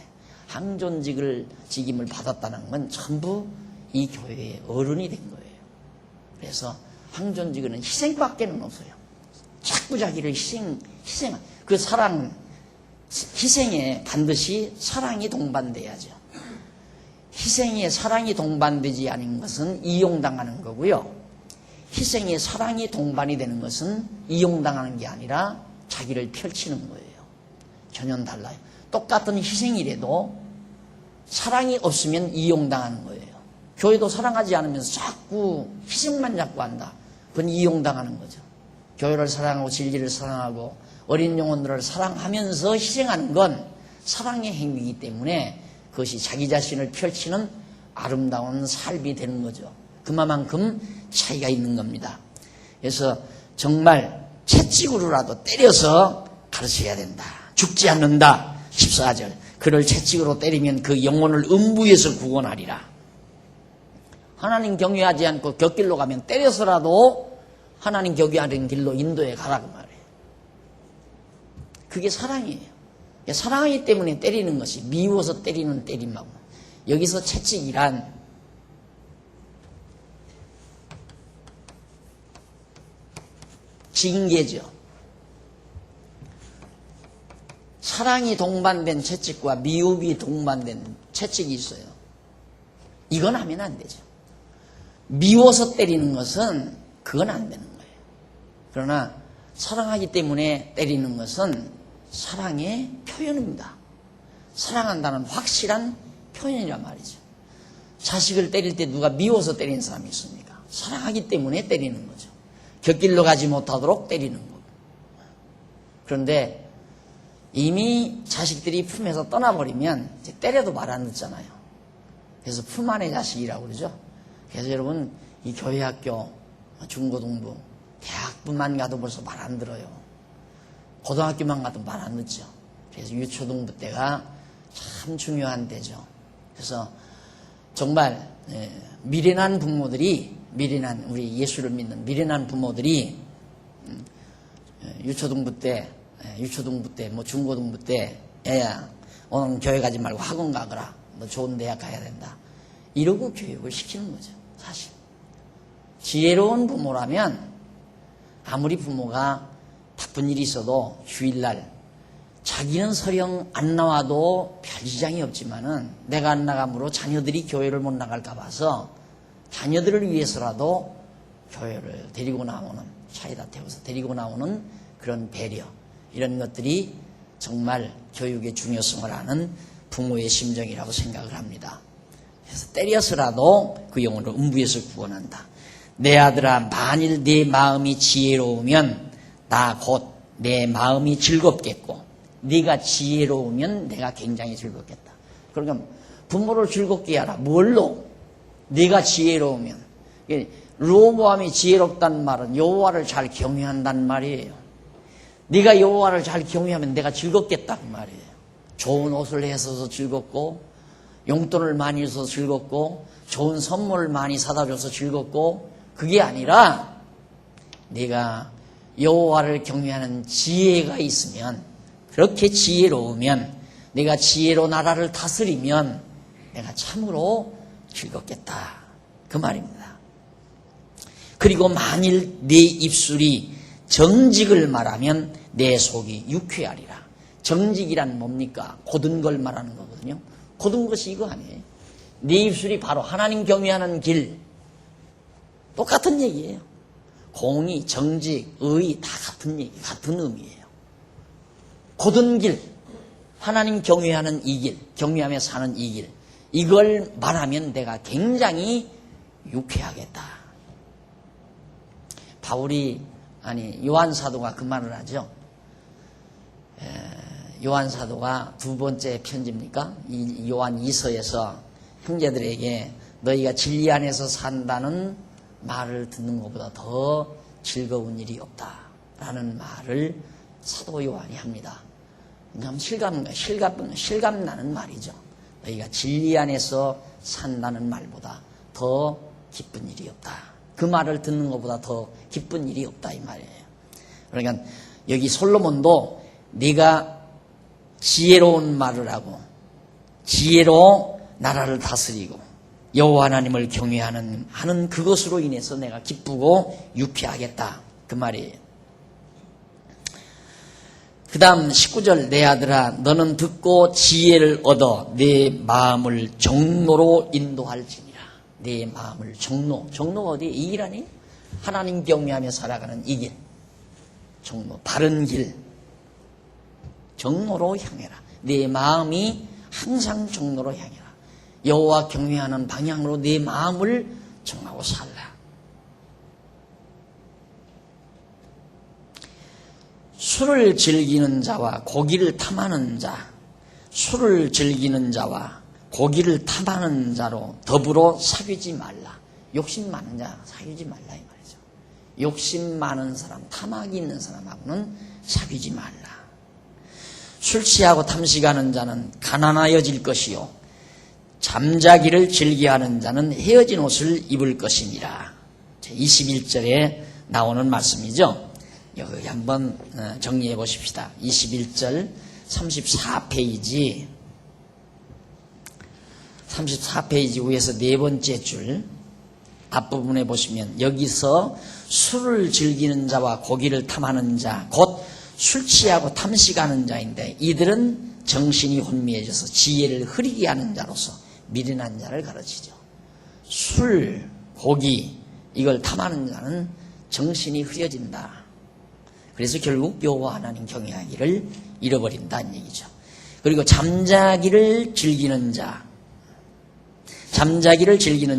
항존직을 직임을 받았다는 건 전부 이 교회의 어른이 된 거예요. 그래서 항존직은 희생밖에는 없어요. 자꾸 자기를 희생, 그 사랑, 희생에 반드시 사랑이 동반돼야죠. 희생에 사랑이 동반되지 않은 것은 이용당하는 거고요. 희생에 사랑이 동반이 되는 것은 이용당하는 게 아니라 자기를 펼치는 거예요. 전혀 달라요. 똑같은 희생이라도 사랑이 없으면 이용당하는 거예요. 교회도 사랑하지 않으면서 자꾸 희생만 자꾸 한다. 그건 이용당하는 거죠. 교회를 사랑하고 진리를 사랑하고 어린 영혼들을 사랑하면서 희생하는 건 사랑의 행위이기 때문에 그것이 자기 자신을 펼치는 아름다운 삶이 되는 거죠. 그만큼 차이가 있는 겁니다. 그래서 정말 채찍으로라도 때려서 가르쳐야 된다. 죽지 않는다. 14절. 그를 채찍으로 때리면 그 영혼을 음부에서 구원하리라. 하나님 경외하지 않고 곁길로 가면 때려서라도 하나님 경외하는 길로 인도해 가라고 말해요. 그게 사랑이에요. 사랑하기 때문에 때리는 것이 미워서 때리는 때림하고 여기서 채찍이란 징계죠. 사랑이 동반된 채찍과 미움이 동반된 채찍이 있어요. 이건 하면 안 되죠. 미워서 때리는 것은 그건 안 되는 거예요. 그러나 사랑하기 때문에 때리는 것은 사랑의 표현입니다. 사랑한다는 확실한 표현이란 말이죠. 자식을 때릴 때 누가 미워서 때리는 사람이 있습니까? 사랑하기 때문에 때리는 거죠. 곁길로 가지 못하도록 때리는 거고. 그런데 이미 자식들이 품에서 떠나버리면 이제 때려도 말 안 듣잖아요. 그래서 품 안의 자식이라고 그러죠. 그래서 여러분 이 교회학교, 중고등부, 대학부만 가도 벌써 말 안 들어요. 고등학교만 가도 말 안 듣죠. 그래서 유초등부 때가 참 중요한 때죠. 그래서 정말 미련한 부모들이 우리 예수를 믿는 미련한 부모들이 유초등부 때 뭐 중고등부 때 애야 오늘 교회 가지 말고 학원 가거라. 너 좋은 대학 가야 된다. 이러고 교육을 시키는 거죠. 사실 지혜로운 부모라면 아무리 부모가 바쁜 일이 있어도 주일날 자기는 설령 안 나와도 별 지장이 없지만은 내가 안 나감으로 자녀들이 교회를 못 나갈까 봐서 자녀들을 위해서라도 교회를 데리고 나오는, 차에다 태워서 데리고 나오는 그런 배려, 이런 것들이 정말 교육의 중요성을 아는 부모의 심정이라고 생각을 합니다. 그래서 때려서라도 그 영혼을 음부에서 구원한다. 내 아들아, 만일 네 마음이 지혜로우면 나 곧 내 마음이 즐겁겠고, 네가 지혜로우면 내가 굉장히 즐겁겠다. 그러니까 부모를 즐겁게 하라. 뭘로? 네가 지혜로우면. 르호보암이 지혜롭다는 말은 여호와를 잘 경외한다는 말이에요. 네가 여호와를 잘 경외하면 내가 즐겁겠다는 말이에요. 좋은 옷을 해서도 즐겁고, 용돈을 많이 줘서 즐겁고, 좋은 선물을 많이 사다 줘서 즐겁고, 그게 아니라 네가 여호와를 경외하는 지혜가 있으면, 그렇게 지혜로우면, 내가 지혜로 나라를 다스리면 내가 참으로 즐겁겠다. 그 말입니다. 그리고 만일 내 입술이 정직을 말하면 내 속이 유쾌하리라. 정직이란 뭡니까? 고든 걸 말하는 거거든요. 고든 것이 이거 아니에요. 내 입술이 바로 하나님 경외하는 길. 똑같은 얘기예요. 공의, 정직, 의 다 같은 얘기, 같은 의미예요. 고든 길, 하나님 경외하는 이 길, 경외하며 사는 이 길, 이걸 말하면 내가 굉장히 유쾌하겠다. 요한 사도가 그 말을 하죠. 요한 사도가 두 번째 편지입니까? 이 요한 2서에서 형제들에게 너희가 진리 안에서 산다는 말을 듣는 것보다 더 즐거운 일이 없다라는 말을 사도 요한이 합니다. 참 실감 나는 말이죠. 너희가 진리 안에서 산다는 말보다 더 기쁜 일이 없다. 그 말을 듣는 것보다 더 기쁜 일이 없다 이 말이에요. 그러니까 여기 솔로몬도 네가 지혜로운 말을 하고 지혜로 나라를 다스리고 여호와 하나님을 경외하는 그것으로 인해서 내가 기쁘고 유쾌하겠다 그 말이에요. 그 다음 19절 내 아들아 너는 듣고 지혜를 얻어 내 마음을 정로로 인도할지니라. 내 마음을 정로가 어디에? 이 길 아니에요? 하나님 경외하며 살아가는 이 길, 정로, 바른 길, 정로로 향해라. 내 마음이 항상 정로로 향해라. 여호와 경외하는 방향으로 내 마음을 정하고 살라. 술을 즐기는 자와 고기를 탐하는 자, 술을 즐기는 자와 고기를 탐하는 자로 더불어 사귀지 말라. 욕심 많은 자 사귀지 말라 이 말이죠. 욕심 많은 사람, 탐악이 있는 사람하고는 사귀지 말라. 술 취하고 탐식하는 자는 가난하여질 것이요 잠자기를 즐겨하는 자는 헤어진 옷을 입을 것이니라. 21절에 나오는 말씀이죠. 여기 한번 정리해 보십시다. 21절 34페이지 위에서 네 번째 줄 앞부분에 보시면 여기서 술을 즐기는 자와 고기를 탐하는 자, 곧 술 취하고 탐식하는 자인데 이들은 정신이 혼미해져서 지혜를 흐리게 하는 자로서 미련한 자를 가르치죠. 술, 고기 이걸 탐하는 자는 정신이 흐려진다. 그래서 결국 여호와 하나님 경외하기를 잃어버린다는 얘기죠. 그리고 잠자기를 즐기는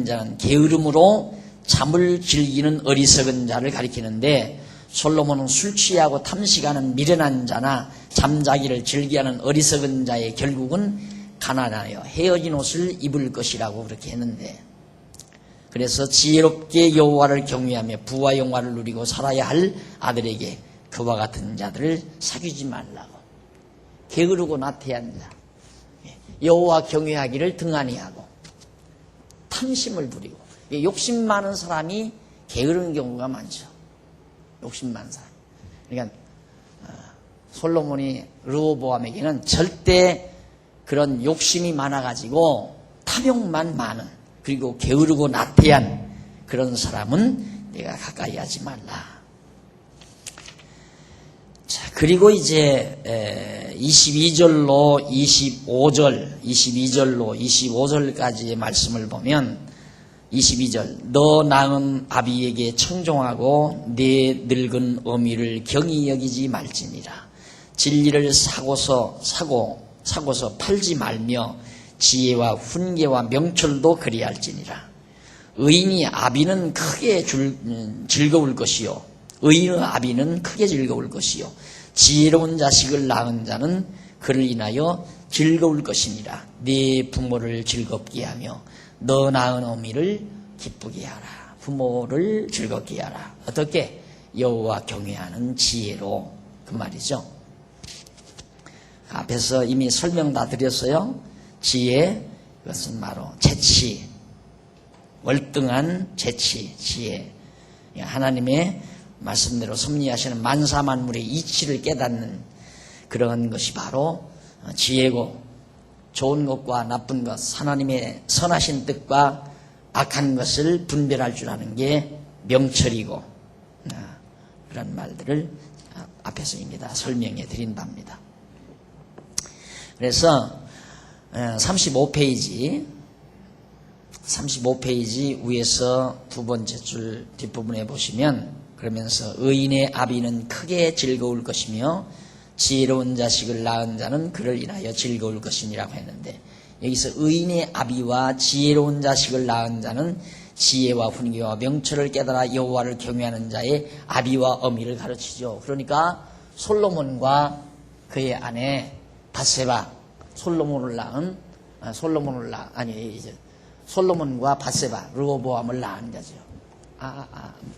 자는 게으름으로 잠을 즐기는 어리석은 자를 가리키는데 솔로몬은 술 취하고 탐식하는 미련한 자나 잠자기를 즐기하는 어리석은 자의 결국은 가난하여 헤어진 옷을 입을 것이라고 그렇게 했는데, 그래서 지혜롭게 여호와를 경외하며 부와 영화를 누리고 살아야 할 아들에게 그와 같은 자들을 사귀지 말라고. 게으르고 나태한 자, 여호와 경외하기를 등한히 하고 탐심을 부리고, 욕심 많은 사람이 게으른 경우가 많죠. 욕심 많은 사람. 그러니까 솔로몬이 르호보암에게는 절대 그런 욕심이 많아가지고 탐욕만 많은, 그리고 게으르고 나태한 그런 사람은 내가 가까이 하지 말라. 자, 그리고 이제 22절로 25절까지의 말씀을 보면 22절 너 낳은 아비에게 청종하고 내 늙은 어미를 경히 여기지 말지니라. 진리를 사고서 팔지 말며 지혜와 훈계와 명철도 그리할지니라. 의인의 아비는 크게 즐거울 것이요 의인의 아비는 크게 즐거울 것이요 지혜로운 자식을 낳은 자는 그를 인하여 즐거울 것이니라. 네 부모를 즐겁게 하며 너 낳은 어미를 기쁘게 하라. 부모를 즐겁게 하라. 어떻게? 여호와 경외하는 지혜로, 그 말이죠. 앞에서 이미 설명 다 드렸어요. 지혜, 그것은 바로 재치, 월등한 재치, 지혜. 하나님의 말씀대로 섭리하시는 만사만물의 이치를 깨닫는 그런 것이 바로 지혜고, 좋은 것과 나쁜 것, 하나님의 선하신 뜻과 악한 것을 분별할 줄 아는 게 명철이고, 그런 말들을 앞에서 이미 다 설명해 드린 바입니다. 그래서 35페이지 위에서 두 번째 줄 뒷부분에 보시면, 그러면서 의인의 아비는 크게 즐거울 것이며 지혜로운 자식을 낳은 자는 그를 인하여 즐거울 것이니라고 했는데, 여기서 의인의 아비와 지혜로운 자식을 낳은 자는 지혜와 훈계와 명철을 깨달아 여호와를 경외하는 자의 아비와 어미를 가르치죠. 그러니까 솔로몬과 그의 아내 밧세바, 솔로몬과 밧세바, 르호보암을 낳은 자죠.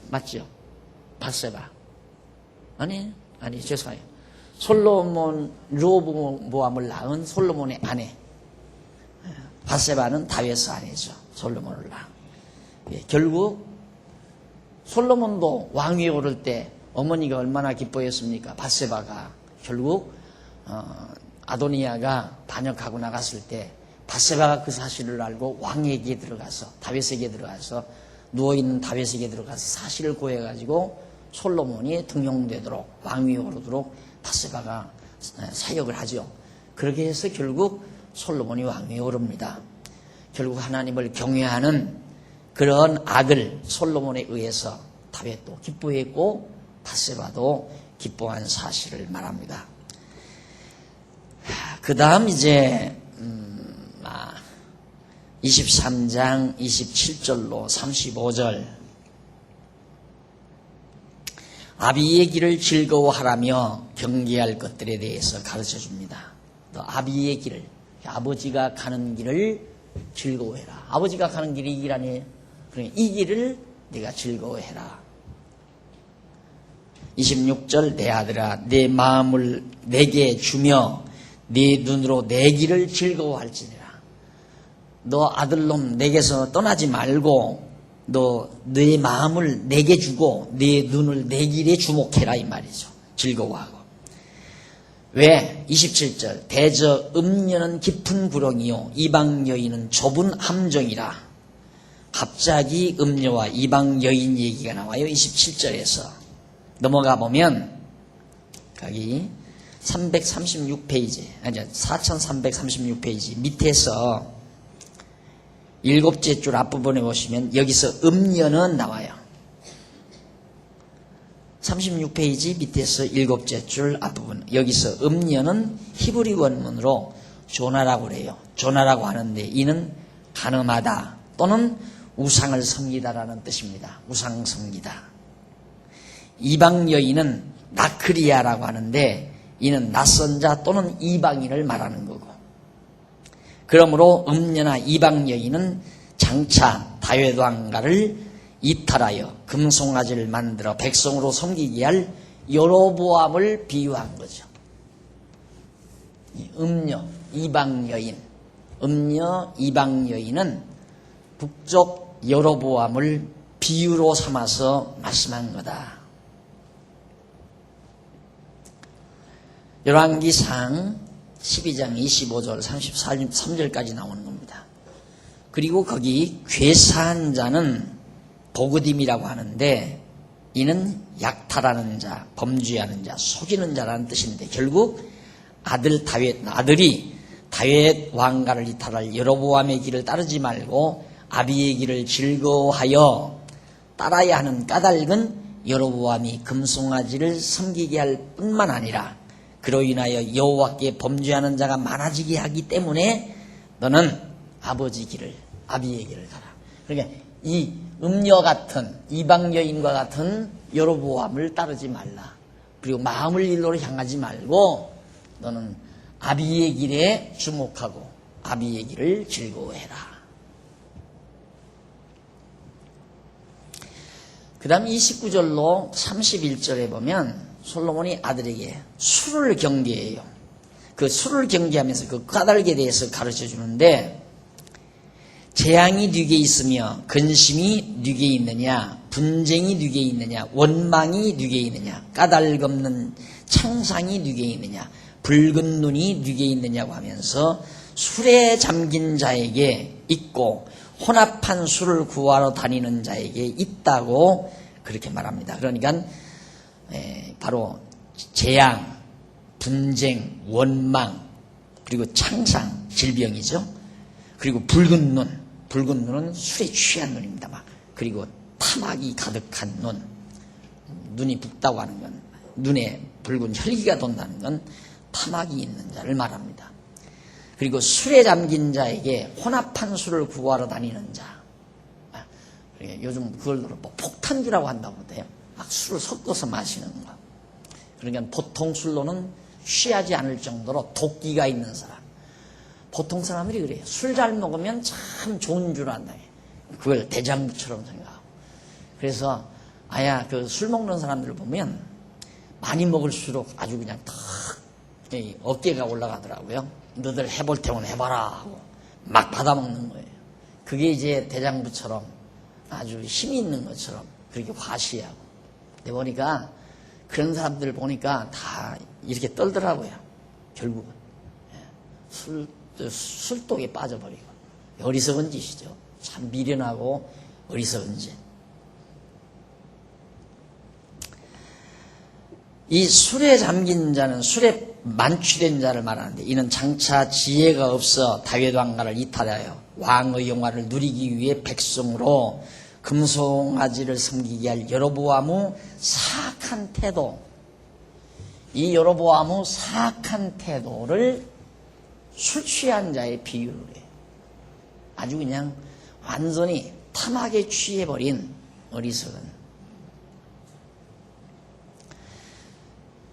맞죠? 밧세바. 아니, 죄송해요. 솔로몬 르호보암을 낳은 솔로몬의 아내 밧세바는 다윗의 아내죠. 솔로몬을 낳은. 예, 결국 솔로몬도 왕위에 오를 때 어머니가 얼마나 기뻐했습니까? 밧세바가 결국 아도니아가 반역하고 나갔을 때 밧세바가 그 사실을 알고 왕에게 들어가서 다윗에게 들어가서 누워있는 다윗에게 들어가서 사실을 고해가지고 솔로몬이 등용되도록 왕위에 오르도록 밧세바가 사역을 하죠. 그렇게 해서 결국 솔로몬이 왕위에 오릅니다. 결국 하나님을 경외하는 그런 아들 솔로몬에 의해서 다윗도 기뻐했고 밧세바도 기뻐한 사실을 말합니다. 그 다음 이제 23장 27절로 35절 아비의 길을 즐거워하라며 경계할 것들에 대해서 가르쳐줍니다. 또 아비의 길을, 아버지가 가는 길을 즐거워해라. 아버지가 가는 길이 이 길 아니에요? 그러니까 이 길을 네가 즐거워해라. 26절 내 아들아 내 마음을 내게 주며 네 눈으로 내 길을 즐거워할지니라. 너 아들놈 내게서 떠나지 말고 너 네 마음을 내게 주고 네 눈을 내 길에 주목해라 이 말이죠. 즐거워하고. 왜? 27절 대저 음녀는 깊은 구렁이요 이방 여인은 좁은 함정이라. 갑자기 음녀와 이방 여인 얘기가 나와요. 27절에서 넘어가 보면 거기 336페이지 아니 4336페이지 밑에서 7째 줄 앞부분에 보시면 여기서 음녀는 나와요. 36페이지 밑에서 7째 줄 앞부분 여기서 음녀는 히브리 원문으로 조나라고 그래요. 조나라고 하는데 이는 간음하다 또는 우상을 섬기다라는 뜻입니다. 우상 섬기다. 이방 여인은 나크리아라고 하는데 이는 낯선 자 또는 이방인을 말하는 거고 그러므로 음녀나 이방 여인은 장차 다윗 왕가를 이탈하여 금송아지를 만들어 백성으로 섬기게 할 여로보암을 비유한 거죠. 음녀, 이방 여인, 음녀, 이방 여인은 북쪽 여로보암을 비유로 삼아서 말씀한 거다. 열왕기상 12장 25절 33절까지 나오는 겁니다. 그리고 거기 괴사한 자는 보그딤이라고 하는데 이는 약탈하는 자, 범죄하는 자, 속이는 자라는 뜻인데 결국 아들이 다윗 왕가를 이탈할 여로보암의 길을 따르지 말고 아비의 길을 즐거워하여 따라야 하는 까닭은 여로보암이 금송아지를 섬기게 할 뿐만 아니라 그로 인하여 여호와께 범죄하는 자가 많아지게 하기 때문에 너는 아버지 길을, 아비의 길을 가라. 그러니까 이 음녀 같은 이방 여인과 같은 여로보암을 따르지 말라. 그리고 마음을 일로로 향하지 말고 너는 아비의 길에 주목하고 아비의 길을 즐거워해라. 그 다음 29절로 31절에 보면 솔로몬이 아들에게 술을 경계해요. 그 술을 경계하면서 그 까닭에 대해서 가르쳐 주는데 재앙이 네게 있으며 근심이 네게 있느냐 분쟁이 네게 있느냐 원망이 네게 있느냐 까닭 없는 창상이 네게 있느냐 붉은 눈이 네게 있느냐고 하면서 술에 잠긴 자에게 있고 혼합한 술을 구하러 다니는 자에게 있다고 그렇게 말합니다. 그러니까 바로 재앙, 분쟁, 원망, 그리고 창상, 질병이죠. 그리고 붉은 눈은 술에 취한 눈입니다. 그리고 탐악이 가득한 눈, 눈이 붓다고 하는 건 눈에 붉은 혈기가 돈다는 건 탐악이 있는 자를 말합니다. 그리고 술에 잠긴 자에게 혼합한 술을 구하러 다니는 자. 요즘 그걸 뭐 폭탄주라고 한다고 그래요. 막 술을 섞어서 마시는 거. 그러니까 보통 술로는 취하지 않을 정도로 도끼가 있는 사람. 보통 사람들이 그래요. 술 잘 먹으면 참 좋은 줄 안다. 그걸 대장부처럼 생각하고. 그래서 그 술 먹는 사람들을 보면 많이 먹을수록 아주 그냥 탁 어깨가 올라가더라고요. 너들 해볼 테면 해봐라 하고 막 받아먹는 거예요. 그게 이제 대장부처럼 아주 힘이 있는 것처럼 그렇게 과시하고. 근데 보니까 그런 사람들 보니까 다 이렇게 떨더라고요. 결국은 술독에 빠져버리고. 어리석은 짓이죠. 참 미련하고 어리석은 짓. 이 술에 잠긴 자는, 술에 만취된 자를 말하는데, 이는 장차 지혜가 없어 다윗왕가를 이탈하여 왕의 영화를 누리기 위해 백성으로 금송아지를 섬기게 할 여로보암의 사악한 태도, 이 여로보암의 사악한 태도를 술 취한 자의 비유를 해요. 아주 그냥 완전히 탐하게 취해버린 어리석은.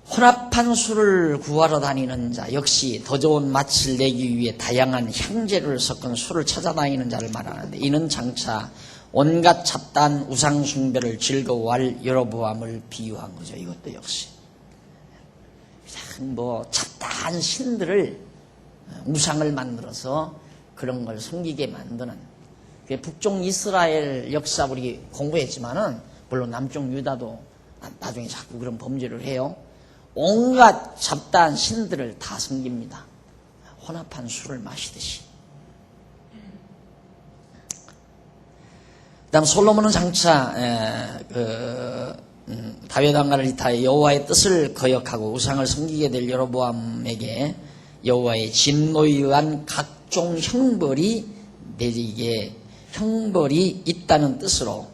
혼합한 술을 구하러 다니는 자, 역시 더 좋은 맛을 내기 위해 다양한 향재를 섞은 술을 찾아다니는 자를 말하는데, 이는 장차 온갖 잡다한 우상숭배를 즐거워할 여로보암을 비유한 거죠. 이것도 역시 잡다한 신들을, 우상을 만들어서 그런 걸 섬기게 만드는, 북쪽 이스라엘 역사 우리 공부했지만은, 물론 남쪽 유다도 나중에 자꾸 그런 범죄를 해요. 온갖 잡다한 신들을 다 섬깁니다. 혼합한 술을 마시듯이. 그 다음 솔로몬은 장차 다윗왕가를 이탈해 여호와의 뜻을 거역하고 우상을 섬기게 될 여로보암에게 여호와의 진노에 의한 각종 형벌이 내리게, 형벌이 있다는 뜻으로,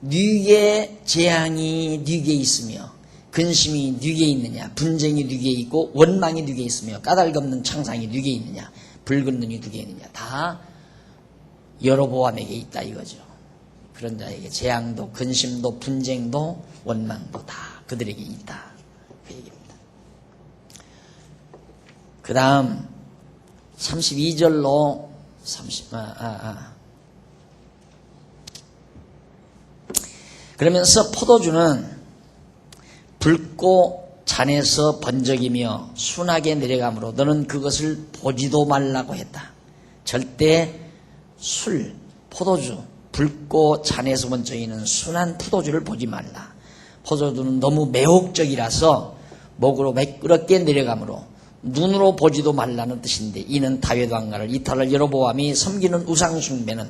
뉘의 재앙이 뉘게 있으며 근심이 뉘게 있느냐, 분쟁이 뉘게 있고 원망이 뉘게 있으며 까닭없는 창상이 뉘게 있느냐, 붉은 눈이 뉘게 있느냐, 다 여로보암에게 있다 이거죠. 그런 자에게 재앙도 근심도 분쟁도 원망도 다 그들에게 있다, 그 얘기입니다. 그 다음 32절로 그러면서 포도주는 붉고 잔에서 번쩍이며 순하게 내려가므로 너는 그것을 보지도 말라고 했다. 절대 술, 포도주, 붉고 잔에서 번쩍이는 순한 포도주를 보지 말라. 포도주는 너무 매혹적이라서 목으로 매끄럽게 내려가므로 눈으로 보지도 말라는 뜻인데, 이는 다윗왕가를 이탈할 여로보암이 섬기는 우상숭배는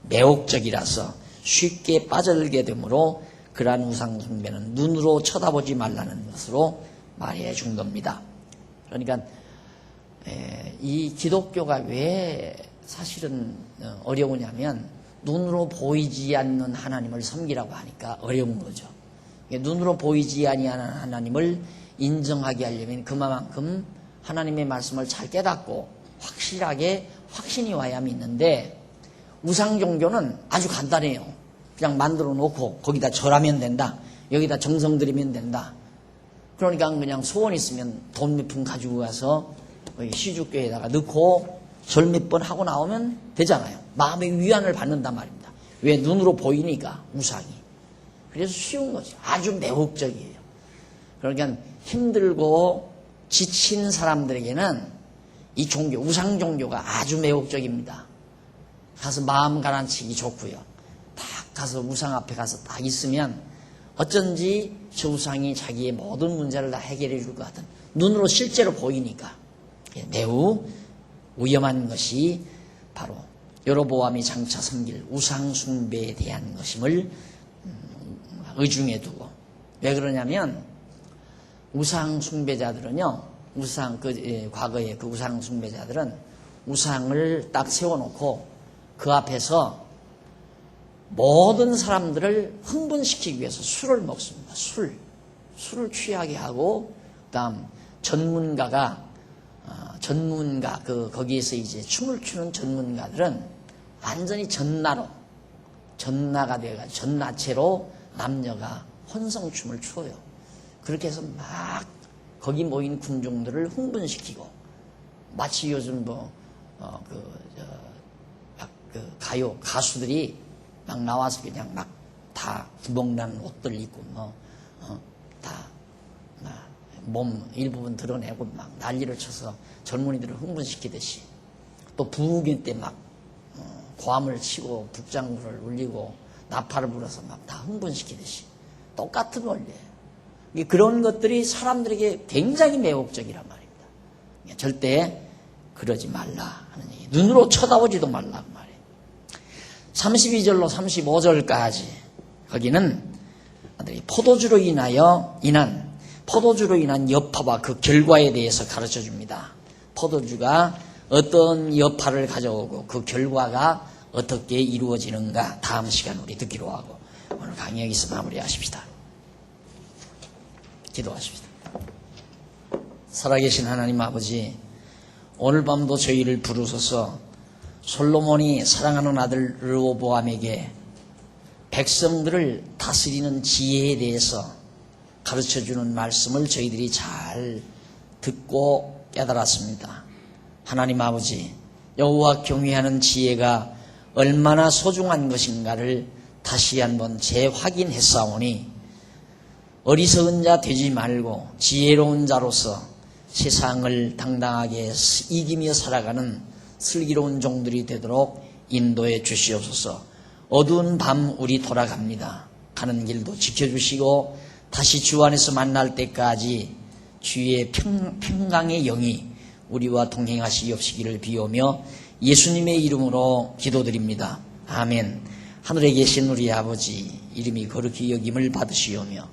매혹적이라서 쉽게 빠져들게 되므로 그러한 우상숭배는 눈으로 쳐다보지 말라는 것으로 말해 준 겁니다. 그러니까 이 기독교가 왜 사실은 어려우냐면, 눈으로 보이지 않는 하나님을 섬기라고 하니까 어려운 거죠. 눈으로 보이지 아니하는 하나님을 인정하게 하려면 그만큼 하나님의 말씀을 잘 깨닫고 확실하게 확신이 와야 믿는데, 우상 종교는 아주 간단해요. 그냥 만들어 놓고 거기다 절하면 된다, 여기다 정성 들이면 된다. 그러니까 그냥 소원 있으면 돈 몇 푼 가지고 가서 시주교에다가 넣고 절 몇 번 하고 나오면 되잖아요. 마음의 위안을 받는단 말입니다. 왜? 눈으로 보이니까, 우상이. 그래서 쉬운 거죠. 아주 매혹적이에요. 그러니까 힘들고 지친 사람들에게는 이 종교, 우상 종교가 아주 매혹적입니다. 가서 마음 가라앉히기 좋고요. 딱 가서 우상 앞에 가서 딱 있으면 어쩐지 저 우상이 자기의 모든 문제를 다 해결해 줄 것 같은, 눈으로 실제로 보이니까 매우 위험한 것이 바로 여로보암이 장차 섬길 우상 숭배에 대한 것임을 의중에 두고. 왜 그러냐면, 우상 숭배자들은요, 과거의 그 우상 숭배자들은 우상을 딱 세워놓고 그 앞에서 모든 사람들을 흥분시키기 위해서 술을 먹습니다. 술을 취하게 하고, 그다음 거기에서 이제 춤을 추는 전문가들은 완전히 전나가 돼가지고 전나체로 남녀가 혼성춤을 추어요. 그렇게 해서 막 거기 모인 군중들을 흥분시키고, 마치 요즘 가수들이 막 나와서 그냥 막 다 구멍난 옷들 입고 몸 일부분 드러내고 막 난리를 쳐서 젊은이들을 흥분시키듯이 또 부흥회 때 막 고함을 치고 북장구를 울리고 나팔을 불어서 막 다 흥분시키듯이 똑같은 원리예요. 그런 것들이 사람들에게 굉장히 매혹적이란 말입니다. 절대 그러지 말라 하는 얘기. 눈으로 쳐다보지도 말라 그 말이에요. 32절로 35절까지 거기는 포도주로 인한 여파와 그 결과에 대해서 가르쳐 줍니다. 포도주가 어떤 여파를 가져오고 그 결과가 어떻게 이루어지는가 다음 시간 우리 듣기로 하고 오늘 강의 여기서 마무리하십시다. 기도하십시다. 살아계신 하나님 아버지, 오늘 밤도 저희를 부르셔서 솔로몬이 사랑하는 아들 르호보암에게 백성들을 다스리는 지혜에 대해서 가르쳐주는 말씀을 저희들이 잘 듣고 깨달았습니다. 하나님 아버지, 여호와 경외하는 지혜가 얼마나 소중한 것인가를 다시 한번 재확인했사오니 어리석은 자 되지 말고 지혜로운 자로서 세상을 당당하게 이기며 살아가는 슬기로운 종들이 되도록 인도해 주시옵소서. 어두운 밤 우리 돌아갑니다. 가는 길도 지켜주시고 다시 주 안에서 만날 때까지 주의 평강의 영이 우리와 동행하시옵시기를 비오며 예수님의 이름으로 기도드립니다. 아멘. 하늘에 계신 우리 아버지, 이름이 거룩히 여김을 받으시오며